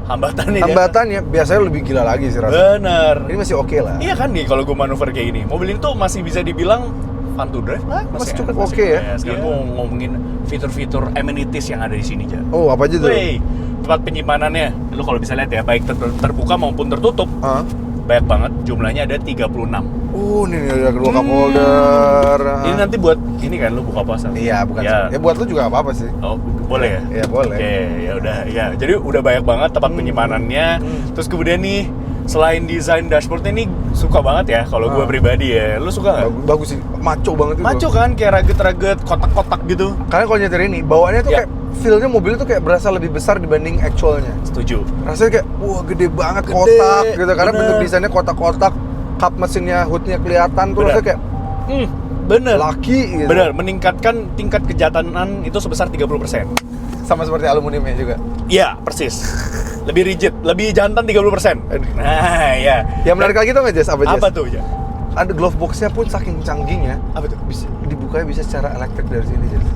hambatannya. hambatannya biasanya lebih gila lagi sih rasanya. Bener. Ini masih oke lah. Iya kan nih kalau gue manuver kayak gini, mobil ini tuh masih bisa dibilang fun to drive lah. Masih cukup oke ya. Sekarang gue mau ngomongin fitur-fitur amenities yang ada di sini, Ja. Oh, apa aja tuh? Wey, tempat penyimpanannya, lu kalau bisa lihat ya, baik terbuka maupun tertutup, Hah? banyak banget, jumlahnya ada 36. Oh, ini ada kedua cup holder. Ini nanti buat ini kan lu buka puasa. Iya, bukan. Ya. Ya buat lu juga apa-apa sih. Oh, boleh ya? Iya, boleh. Oke, ya udah. Ya, jadi udah banyak banget tempat penyimpanannya. Terus kemudian nih, selain desain dashboardnya nih suka banget ya kalau gue pribadi ya. Lu suka nggak? Bagus sih, maco banget itu. Maco kan, kayak rugged-rugged, kotak-kotak gitu. Karena kalau nyetir ini, bawaannya tuh Ya. kayak feel-nya mobilnya tuh kayak berasa lebih besar dibanding actualnya. Setuju. Rasanya kayak wah gede banget, Gede, kotak gitu. Karena bener. bentuk desainnya kotak-kotak, kap mesinnya, hoodnya kelihatan tuh Bener. rasanya kayak Bener. laki gitu. Bener, meningkatkan tingkat kejantanan itu sebesar 30%. Sama seperti aluminiumnya juga. Iya, persis. Lebih rigid, lebih jantan 30%. Nah, ya. Yang menarik lagi tuh nggak Jess? Apa Jess? Apa tuh, Ja? Ada glove box-nya pun saking canggihnya. Apa tuh? Bisa dibukanya bisa secara elektrik dari sini Jess.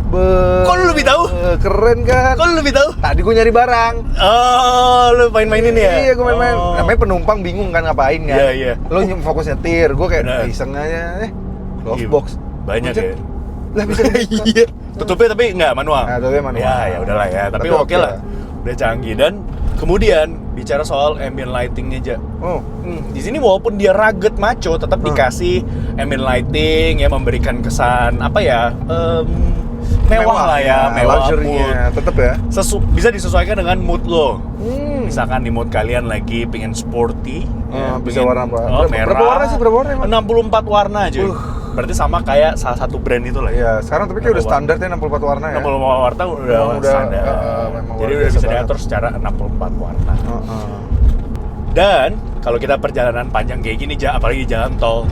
Kok lu lebih tahu? Keren kan? Kok lu lebih tahu? Tadi gue nyari barang. Oh, lu main-mainin ya? Iya, gue main-main. Oh. Namanya penumpang bingung kan ngapain kan? Iya, iya. Lo fokus nyetir, gue kayak Benar. iseng aja. Glove Iya, box. banyak Gua cek, ya. Lah bisa dibuka. Iya. Tutupnya tapi nggak manual. Nah, tutupnya manual. Ya udahlah ya. Tapi Tapi oke oke lah. Udah canggih. Dan kemudian bicara soal ambient lightingnya, Ja. Oh, Di sini walaupun dia rugged maco, tetap dikasih ambient lighting ya, memberikan kesan apa ya? Mewah lah ya, mewah mood. luxury-nya tetep ya. Bisa disesuaikan dengan mood lo. Hmm. Misalkan di mood kalian lagi pengen sporty, Bisa pengen, warna apa? merah. Berapa warna sih? Berapa warna emang? 64 warna aja. Berarti sama kayak salah satu brand itu lah ya. Iya, sekarang tapi kayak udah standar ya 64 warna ya. 64 warna udah Memang udah, standar. memang Jadi luar udah biasa bisa banget. diatur secara 64 warna. Heeh. Dan kalau kita perjalanan panjang kayak gini, apalagi jalan tol,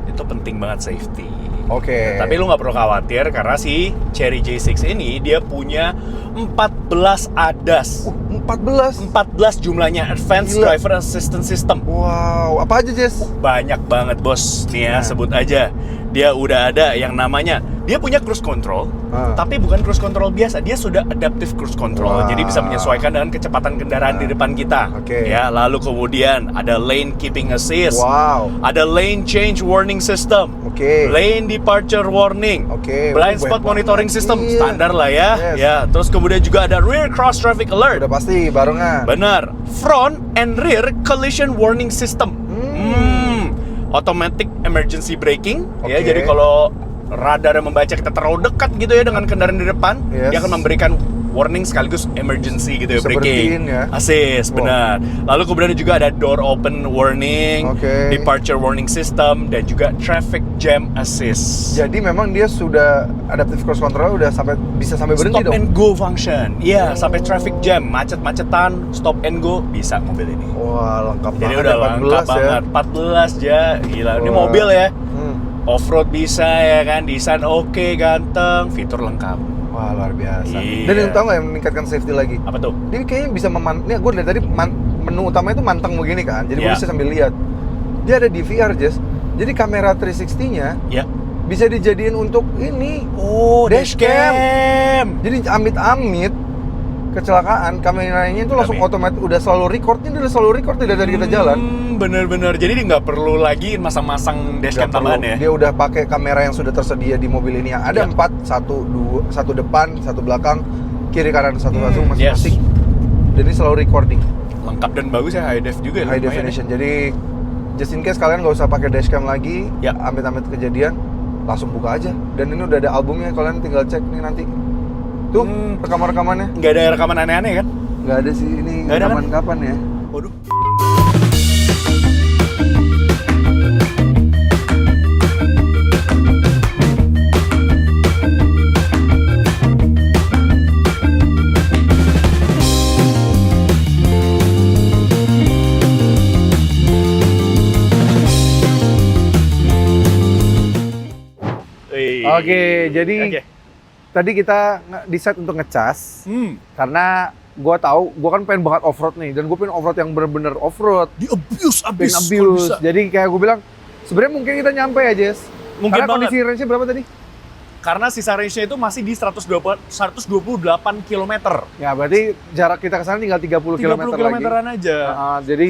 itu penting banget safety. Oke. Tapi lu nggak perlu khawatir karena si Chery J6 ini dia punya 14 ADAS. 14. 14 jumlahnya Advanced Gila. Driver Assistance System. Wow, apa aja Jess? Banyak banget bos. Nih ya, Nah. sebut aja. Dia udah ada yang namanya, dia punya cruise control, tapi bukan cruise control biasa, dia sudah adaptive cruise control. Wow. Jadi bisa menyesuaikan dengan kecepatan kendaraan di depan kita. Oke. Ya, lalu kemudian ada lane keeping assist. Wow. Ada lane change warning system. Oke. Lane departure warning. Oke. Blind Banyak spot banget. monitoring system, Iya. standar lah ya. Yes. Ya, terus kemudian juga ada rear cross traffic alert. Udah pasti barengan. Benar. Front and rear collision warning system. Automatic emergency braking. Ya, Oke. jadi kalau radar yang membaca kita terlalu dekat gitu ya dengan kendaraan di depan, Yes. dia akan memberikan warning sekaligus emergency gitu ya, Bisa braking. berhentiin ya. Assist, Wow. benar. Lalu kemudian juga ada door open warning, Oke. departure warning system, dan juga traffic jam assist. Jadi memang dia sudah adaptive cruise control udah bisa sampai berhenti Stop dong. and go function. Iya, sampai traffic jam, macet-macetan, stop and go bisa mobil ini. Wah, lengkap Jadi banget udah ya, lengkap banget. 14 ya, gila. Ini Wah. mobil ya. Hmm. Off-road bisa ya kan, desain oke, ganteng, fitur lengkap. Wah, luar biasa. Iya. Dan yang tau nggak yang meningkatkan safety lagi? Apa tuh? Dia kayaknya bisa nih gue dari tadi menu utamanya itu manteng begini kan. Jadi gue Iya. bisa sambil lihat. Dia ada DVR, Jess. Jadi kamera 360-nya Ya. bisa dijadiin untuk ini. Oh, dashcam. Jadi amit-amit kecelakaan, kameranya itu langsung Tapi- otomatis udah selalu record. Ini udah selalu record tidak dari kita jalan. Bener-bener. Jadi dia nggak perlu lagi masang-masang dashcam Nggak perlu. tambahan ya. Dia udah pakai kamera yang sudah tersedia di mobil ini. Ada Ya. 4, satu depan, satu belakang, kiri kanan satu-satu Yes. masing-masing. Dan ini selalu recording, Lengkap dan bagus ya, high def juga. high lumayan ya. definition. Jadi just in case kalian nggak usah pakai dashcam lagi, Ya. amit-amit kejadian, langsung buka aja. Dan ini udah ada albumnya, kalian tinggal cek nih nanti. Tuh rekaman-rekamannya. Nggak ada rekaman aneh-aneh kan? Nggak ada sih ini Nggak ada kan? rekaman kapan ya? Waduh. Oke, jadi Oke. tadi kita decide untuk ngecas karena gue tahu gue kan pengen banget off-road nih, dan gue pengen off-road yang bener-bener off-road, Di abuse pengen kalau abuse. bisa. Jadi kayak gue bilang, sebenarnya mungkin kita nyampe ya, Jess. Mungkin Karena banget. kondisi range-nya berapa tadi? Karena sisa range-nya itu masih di 128 km. Ya berarti jarak kita ke sana tinggal 30 km 30 lagi. kilometeran aja. Jadi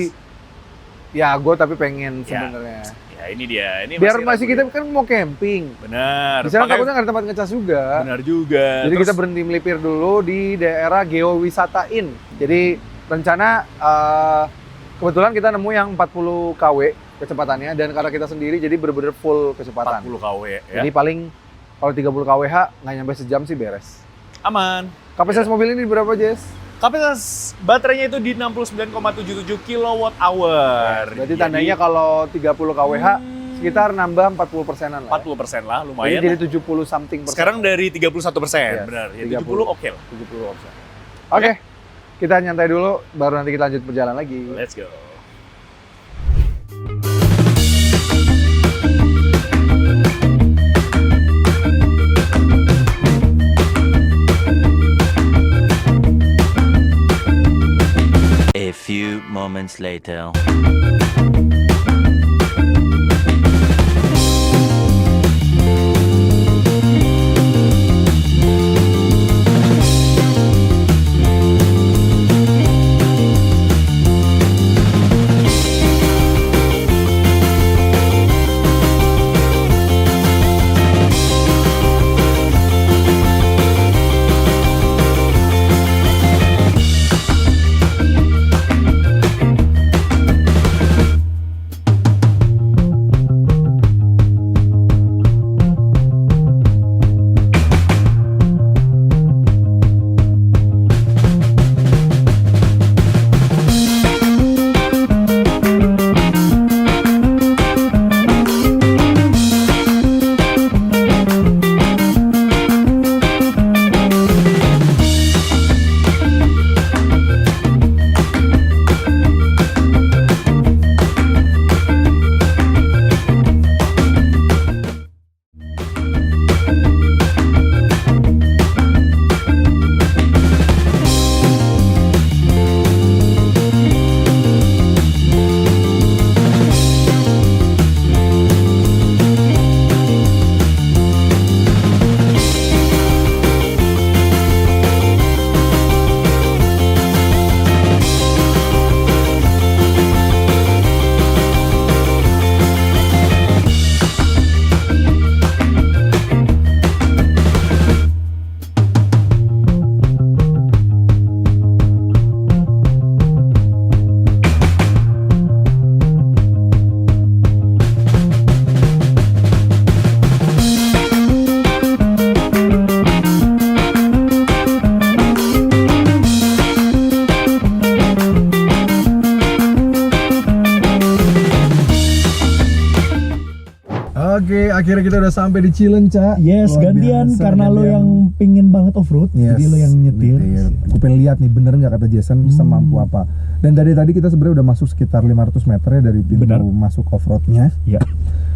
ya gue tapi pengen Ya. sebenarnya. Ya ini dia. Ini Biar masih ragu kita ya. kan mau camping. Benar. Di sana Pakai- takutnya nggak ada tempat ngecas juga. Benar juga. Jadi Terus- kita berhenti melipir dulu di daerah Geowisata Inn. Jadi rencana kebetulan kita nemu yang 40 kW kecepatannya, dan karena kita sendiri jadi bener-bener full kecepatan. 40 kW ya. Jadi paling kalau 30 kWh nggak nyampe sejam sih beres. Aman. Kapasitas mobil ini berapa, Jess? Kapasitas baterainya itu di 69,77 kWh. Berarti tandanya kalau 30 kWh sekitar nambah 40%-an lah. 40% lah, Ya. lumayan. Jadi lah. 70 something persen. Sekarang dari 31%, Yes, benar. Ya 30. 70 oke lah. 70%. Oke. Kita nyantai dulu, baru nanti kita lanjut perjalanan lagi. Let's go. A few moments later. Oke, akhirnya kita udah sampai di Cilenca. Yes, Luar gantian biasa, karena lo gantian. yang pingin banget off-road, Yes, jadi lo yang nyetir. Gue pengen lihat nih, bener nggak kata Jason semampu apa. Dan dari tadi kita sebenarnya udah masuk sekitar 500 meter ya dari pintu Benar. masuk off-roadnya. Ya,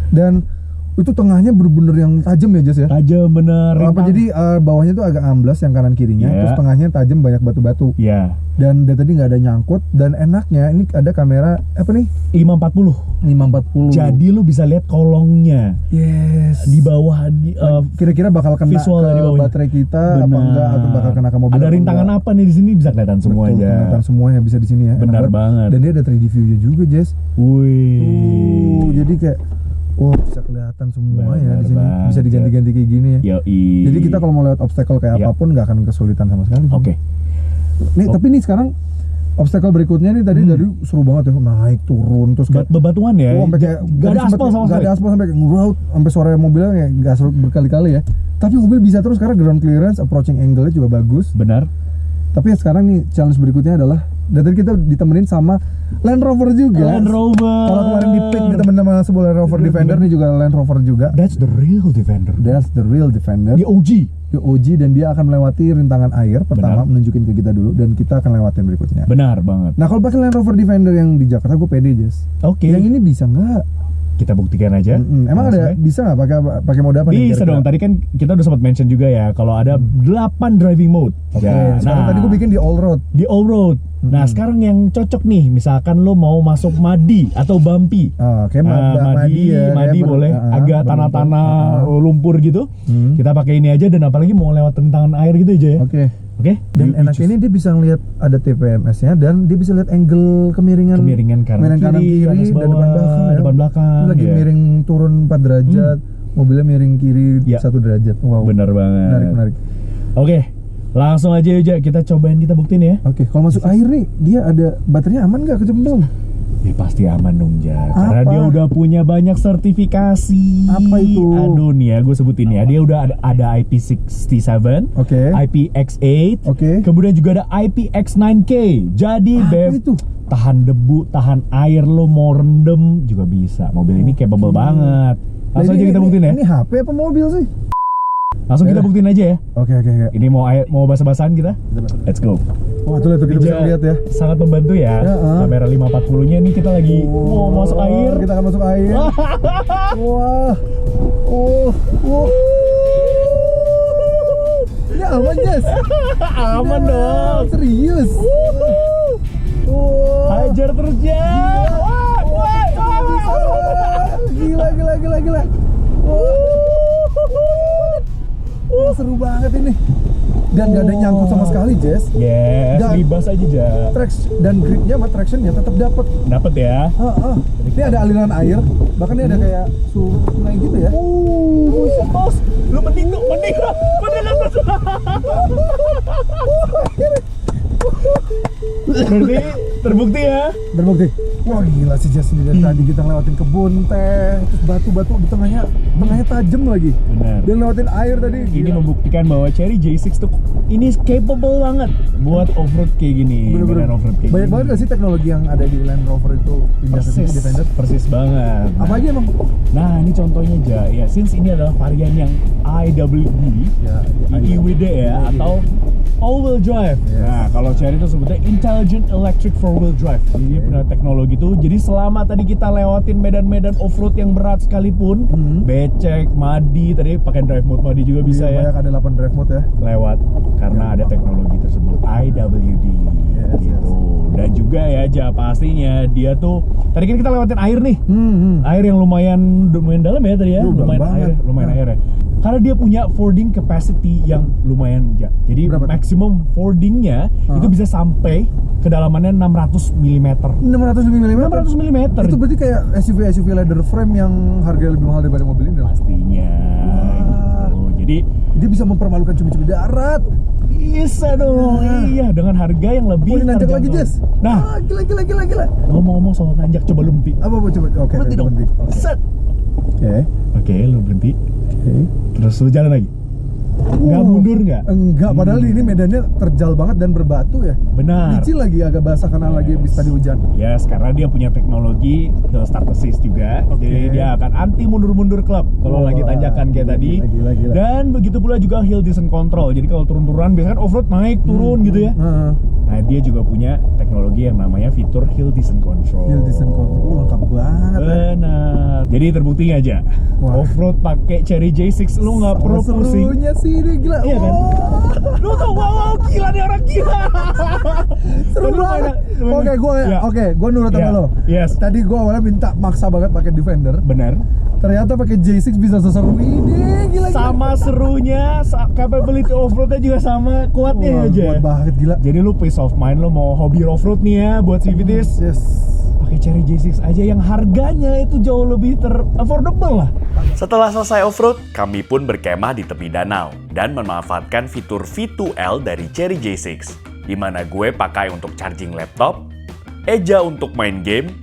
Dan itu tengahnya bener-bener yang tajam ya, Jas ya? tajam bener. Apa, jadi bawahnya tuh agak amblas yang kanan kirinya, Ya. terus tengahnya tajam banyak batu-batu. Ya, Dan dari tadi nggak ada nyangkut, dan enaknya ini ada kamera apa nih? 540. 540. Jadi lo bisa lihat kolongnya yes. di bawah di Kira-kira bakal kena visual ke dari bawahnya. baterai kita apa Benar. enggak, atau bakal kena ke mobil Ada apa rintangan enggak. apa nih di sini bisa kelihatan semua Betul, aja. kelihatan semuanya bisa di sini ya. Enak Benar banget. Dan dia ada 3D view-nya juga, Jess. Wih. Jadi kayak bisa kelihatan semua ya Benar di sini. banget. Bisa diganti-ganti kayak gini ya. Yoi. Jadi kita kalau mau lewat obstacle kayak Ya. apapun nggak akan kesulitan sama sekali. Oke. Nih, tapi nih sekarang obstacle berikutnya nih tadi dari seru banget ya, naik turun terus kayak Bebatuan ya. sampai kayak Gak ada aspal sama nggak sekali. ada aspal sampai kayak ngerout sampai suara mobilnya kayak gas berkali-kali ya. Tapi mobil bisa terus karena ground clearance, approaching angle-nya juga bagus. Benar. Tapi sekarang nih challenge berikutnya adalah, dan tadi kita ditemenin sama Land Rover juga. Land Rover. Kalau kemarin di pick ditemenin sama sebuah Land Rover Defender, nih juga Land Rover juga. That's the real Defender. That's the real Defender. Di OG. Di OG, dan dia akan melewati rintangan air pertama, Benar. menunjukin ke kita dulu, dan kita akan lewatin berikutnya. Benar banget. Nah, kalau pakai Land Rover Defender yang di Jakarta, gue pede, Jess. Oke. Yang ini bisa nggak? kita buktikan aja. Emang ada Langsung ya. bisa nggak pakai mode apa nih? Bisa kira-kira? dong, tadi kan kita udah sempat mention juga ya kalau ada 8 driving mode. Oke, Ya, sekarang tadi gue bikin di all road. di all road. Nah, sekarang yang cocok nih, misalkan lo mau masuk muddy atau bumpy. Oh, kayak Madi ya. Madi kayak boleh, agak tanah-tanah lumpur gitu. Kita pakai ini aja, dan apalagi mau lewat rintangan air gitu aja ya. Oke. Oke. Dan enaknya ini dia bisa ngeliat ada TPMS-nya dan dia bisa lihat angle kemiringan kanan kiri, atas dan bawah, depan belakang ya. depan belakang. Ini lagi ya. miring turun 4 derajat, mobilnya miring kiri Ya. 1 derajat. Wow. Bener banget. Menarik. Oke, langsung aja Yuja, kita cobain, kita buktiin ya. Oke, kalau masuk air nih, dia ada baterainya aman nggak kecemplung? Ya pasti aman dong, Ja. Karena Apa? dia udah punya banyak sertifikasi. Apa itu? Aduh nih ya, gue sebutin ya. Dia udah ada IP67, Oke. IPX8, Oke. kemudian juga ada IPX9K. Jadi Apa itu? tahan debu, tahan air, lo mau rendem juga bisa. Mobil ini capable banget. Langsung Nah, aja kita buktiin ya. Ini HP apa mobil sih? Langsung kita Ya. buktiin aja ya. Oke. Ini mau basa-basahan kita. Let's go. Wah, tuh lihat tuh, kita bisa Bija lihat ya. sangat membantu ya. Ya, Kamera 540-nya nih kita lagi mau masuk air. Kita akan masuk air. Wah. Ini aman, Jas. Aman dong. Serius. Wah. Hajar terus ya. Gila. Wah, seru banget ini. Dan gak ada nyangkut sama sekali, Jess. Yes, Dan- bebas aja, Ja. Dan gripnya sama tractionnya tetap dapat. Dapat ya. Ini ada aliran air, bahkan ini ada kayak sungai gitu ya. Bos, lu mending atas. Berarti terbukti ya. Berbukti. Wah, gila sih Jess, ini dari tadi kita ngelewatin kebun teh, terus batu-batu di tengahnya tajam lagi. Benar. Dan lewatin air tadi. Ini gila. membuktikan bahwa Chery J6 tuh ini capable banget buat off-road kayak gini. Bener-bener. Beneran off-road kayak Banyak gini. banget gak sih teknologi yang ada di Land Rover itu pindah ke sini Defender? Persis banget. Apa aja emang? Nah, ini contohnya aja ya, since ini adalah varian yang IWD, Ya, IWD ya, atau all-wheel drive. Yes. Nah, kalau Chery itu sebutnya Intelligent Electric Four-Wheel Drive. Jadi dia punya teknologi itu. Jadi selama tadi kita lewatin medan-medan off-road yang berat sekalipun, becek, muddy, tadi pakai drive mode muddy juga bisa ya, Banyak ada 8 drive mode ya. lewat karena ada teknologi tersebut IWD Yes, gitu. Dan juga ya, Ja, pastinya dia tuh tadi kan kita lewatin air nih. Air yang lumayan dalam ya tadi ya, Duh, lumayan dalam air, banget. lumayan air ya. Karena dia punya fording capacity yang lumayan, Ja. Jadi Berapa tuh? maximum fordingnya itu bisa sampai kedalamannya 600 mm. 600 mm. 600 mm. Itu berarti kayak SUV leather frame yang harganya lebih mahal daripada mobil ini dong. pastinya. Wah. Gitu. Jadi Dia bisa mempermalukan cumi-cumi darat. bisa dong, iya, dengan harga yang lebih Oh, ini nanjak lagi, terjangkau. Jess. Nah, Gila. ngomong-ngomong soal nanjak, coba lu berhenti. Apa coba? Oke, Berhenti dong. berhenti. Set. Oke. Oke, lu berhenti. Oke. Terus lu jalan lagi. Nggak mundur nggak? Enggak, padahal ini medannya terjal banget dan berbatu ya. Benar. Licin lagi, agak basah karena lagi habis tadi hujan. Yes, karena dia punya teknologi hill start assist juga. Oke. Jadi dia akan anti mundur-mundur klub kalau Wah, lagi tanjakan kayak tadi. gila. Dan begitu pula juga hill descent control. Jadi kalau turun-turunan biasanya kan off-road naik turun gitu ya. Heeh. Nah, dia juga punya teknologi yang namanya fitur hill descent control. Hill descent control lengkap banget ya. Benar. Jadi terbukti aja. Wah. Off-road pakai Chery J6 lu nggak perlu pusing. Serunya sih ini gila. Iya kan? Lu tuh wow, gila nih orang gila. Seru Lu banget. Ya. Gue nurut sama Ya. lo. Yes. Tadi gue awalnya minta maksa banget pakai Defender. Benar. Ternyata pakai J6 bisa seseru ini. Gila. Sama serunya, capability off-roadnya juga sama kuatnya aja. Kuat banget gila. Jadi lu peace of mind, lu mau hobi off-road nih ya buat CVTs, Yes. pakai Chery J6 aja yang harganya itu jauh lebih affordable lah. Setelah selesai off-road, kami pun berkemah di tepi danau dan memanfaatkan fitur V2L dari Chery J6, di mana gue pakai untuk charging laptop, Eja untuk main game,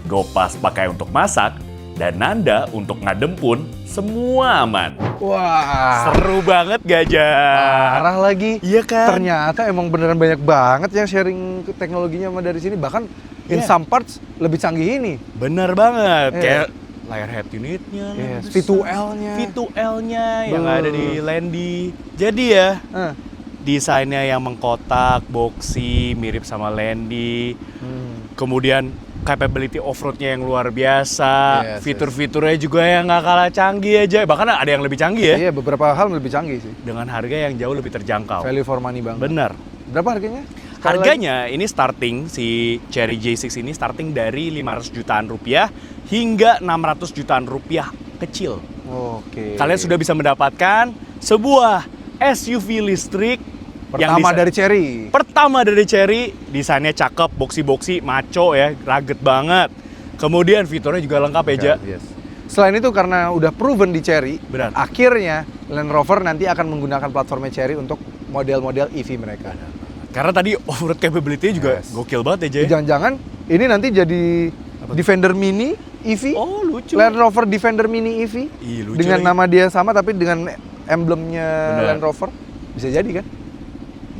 Gopas pakai untuk masak, dan Nanda untuk ngadem pun semua aman. Wah, Seru banget gajah. parah lagi. Iya kan? Ternyata emang beneran banyak banget yang sharing teknologinya sama dari sini. Bahkan in Iya. some parts lebih canggih ini. Bener banget, Iya. kayak layar head unitnya, Yes, bisa. V2L-nya. V2L-nya yang Bener. ada di Landy. Jadi ya, Eh. desainnya yang mengkotak, boxy, mirip sama Landy. Kemudian capability off-roadnya yang luar biasa, Yes, fitur-fiturnya juga yang nggak kalah canggih aja, bahkan ada yang lebih canggih ya, Iya, beberapa hal lebih canggih sih. dengan harga yang jauh lebih terjangkau. Value for money banget. Bener. Berapa harganya? Sekali Harganya ini starting, si Cherry J6 ini starting dari 500 jutaan rupiah hingga 600 jutaan rupiah kecil. lagi? Oke. Kalian sudah bisa mendapatkan sebuah SUV listrik pertama dari Cherry. Pertama dari Cherry, desainnya cakep, boxy-boxy, maco ya, rugged banget. Kemudian fiturnya juga lengkap ya, Ja. Yes. Selain itu karena udah proven di Cherry, Benar. akhirnya Land Rover nanti akan menggunakan platformnya Cherry untuk model-model EV mereka. Karena tadi off-road capability-nya juga Yes. gokil banget ya, Ja. Jangan-jangan ini nanti jadi Defender Mini EV, Oh, lucu. Land Rover Defender Mini EV, Ih, lucu dengan lagi. nama dia sama tapi dengan emblemnya Benar. Land Rover, bisa jadi kan?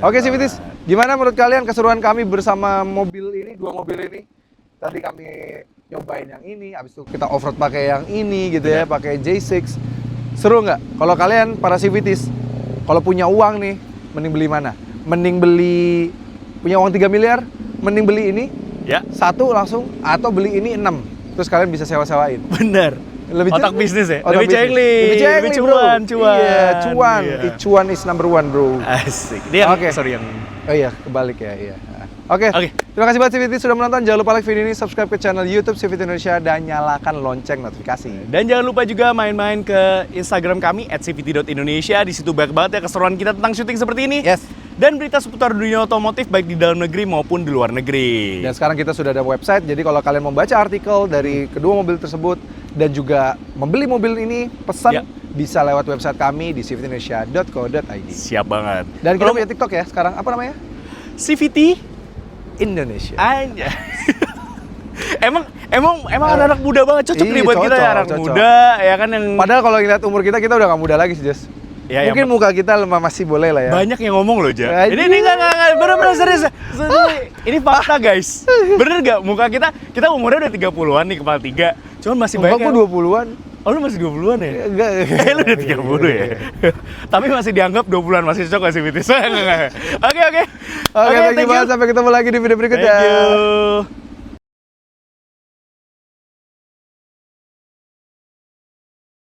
Oke Civitis, gimana menurut kalian keseruan kami bersama mobil ini, dua mobil ini? Tadi kami nyobain yang ini, habis itu kita off-road pakai yang ini gitu ya, pakai J6. Seru nggak? Kalau kalian para Civitis, kalau punya uang nih, mending beli mana? Mending beli, punya uang 3 miliar, mending beli ini, Ya, satu langsung, atau beli ini 6. Terus kalian bisa sewa-sewain. bener. Lebih Otak jeli. bisnis ya? Otak Lebih bisnis. jengli, lebih bro. cuan, cuan. Iya, cuan. Iya. Cuan is number one, bro. Asik. Dia yang, Oke. sorry yang Oh iya, kebalik ya, iya. Oke, Oke. terima kasih buat CVT sudah menonton. Jangan lupa like video ini, subscribe ke channel YouTube CVT Indonesia, dan nyalakan lonceng notifikasi. Dan jangan lupa juga main-main ke Instagram kami @cvt.indonesia. Di situ banyak banget ya keseruan kita tentang syuting seperti ini. Yes. Dan berita seputar dunia otomotif baik di dalam negeri maupun di luar negeri. Dan sekarang kita sudah ada website, jadi kalau kalian mau baca artikel dari kedua mobil tersebut dan juga membeli mobil ini, pesan Ya. bisa lewat website kami di cvtindonesia.co.id. Siap banget. Dan kita Kalau punya TikTok ya sekarang, apa namanya? CVT Indonesia. aja. emang anak-anak muda banget cocok Iya, nih buat kita ya, cocok, anak cocok. muda ya kan yang Padahal kalau ngeliat umur kita udah nggak muda lagi sih, Jas. Ya, Mungkin yang- muka kita masih boleh lah ya. banyak yang ngomong loh, Ja. Aduh. Ini enggak bener-bener serius. Ini fakta, guys. Bener nggak? Muka kita umurnya udah 30-an nih, kepala 3. Cuman masih Muka banyak gua yang... 20-an. Oh, lu masih 20-an ya? Enggak. Lu udah 30 ya? Tapi masih dianggap 20-an, masih cocok gak sih, Vitis? Oke. Oke, thank you banget. Sampai ketemu lagi di video berikutnya. Thank you.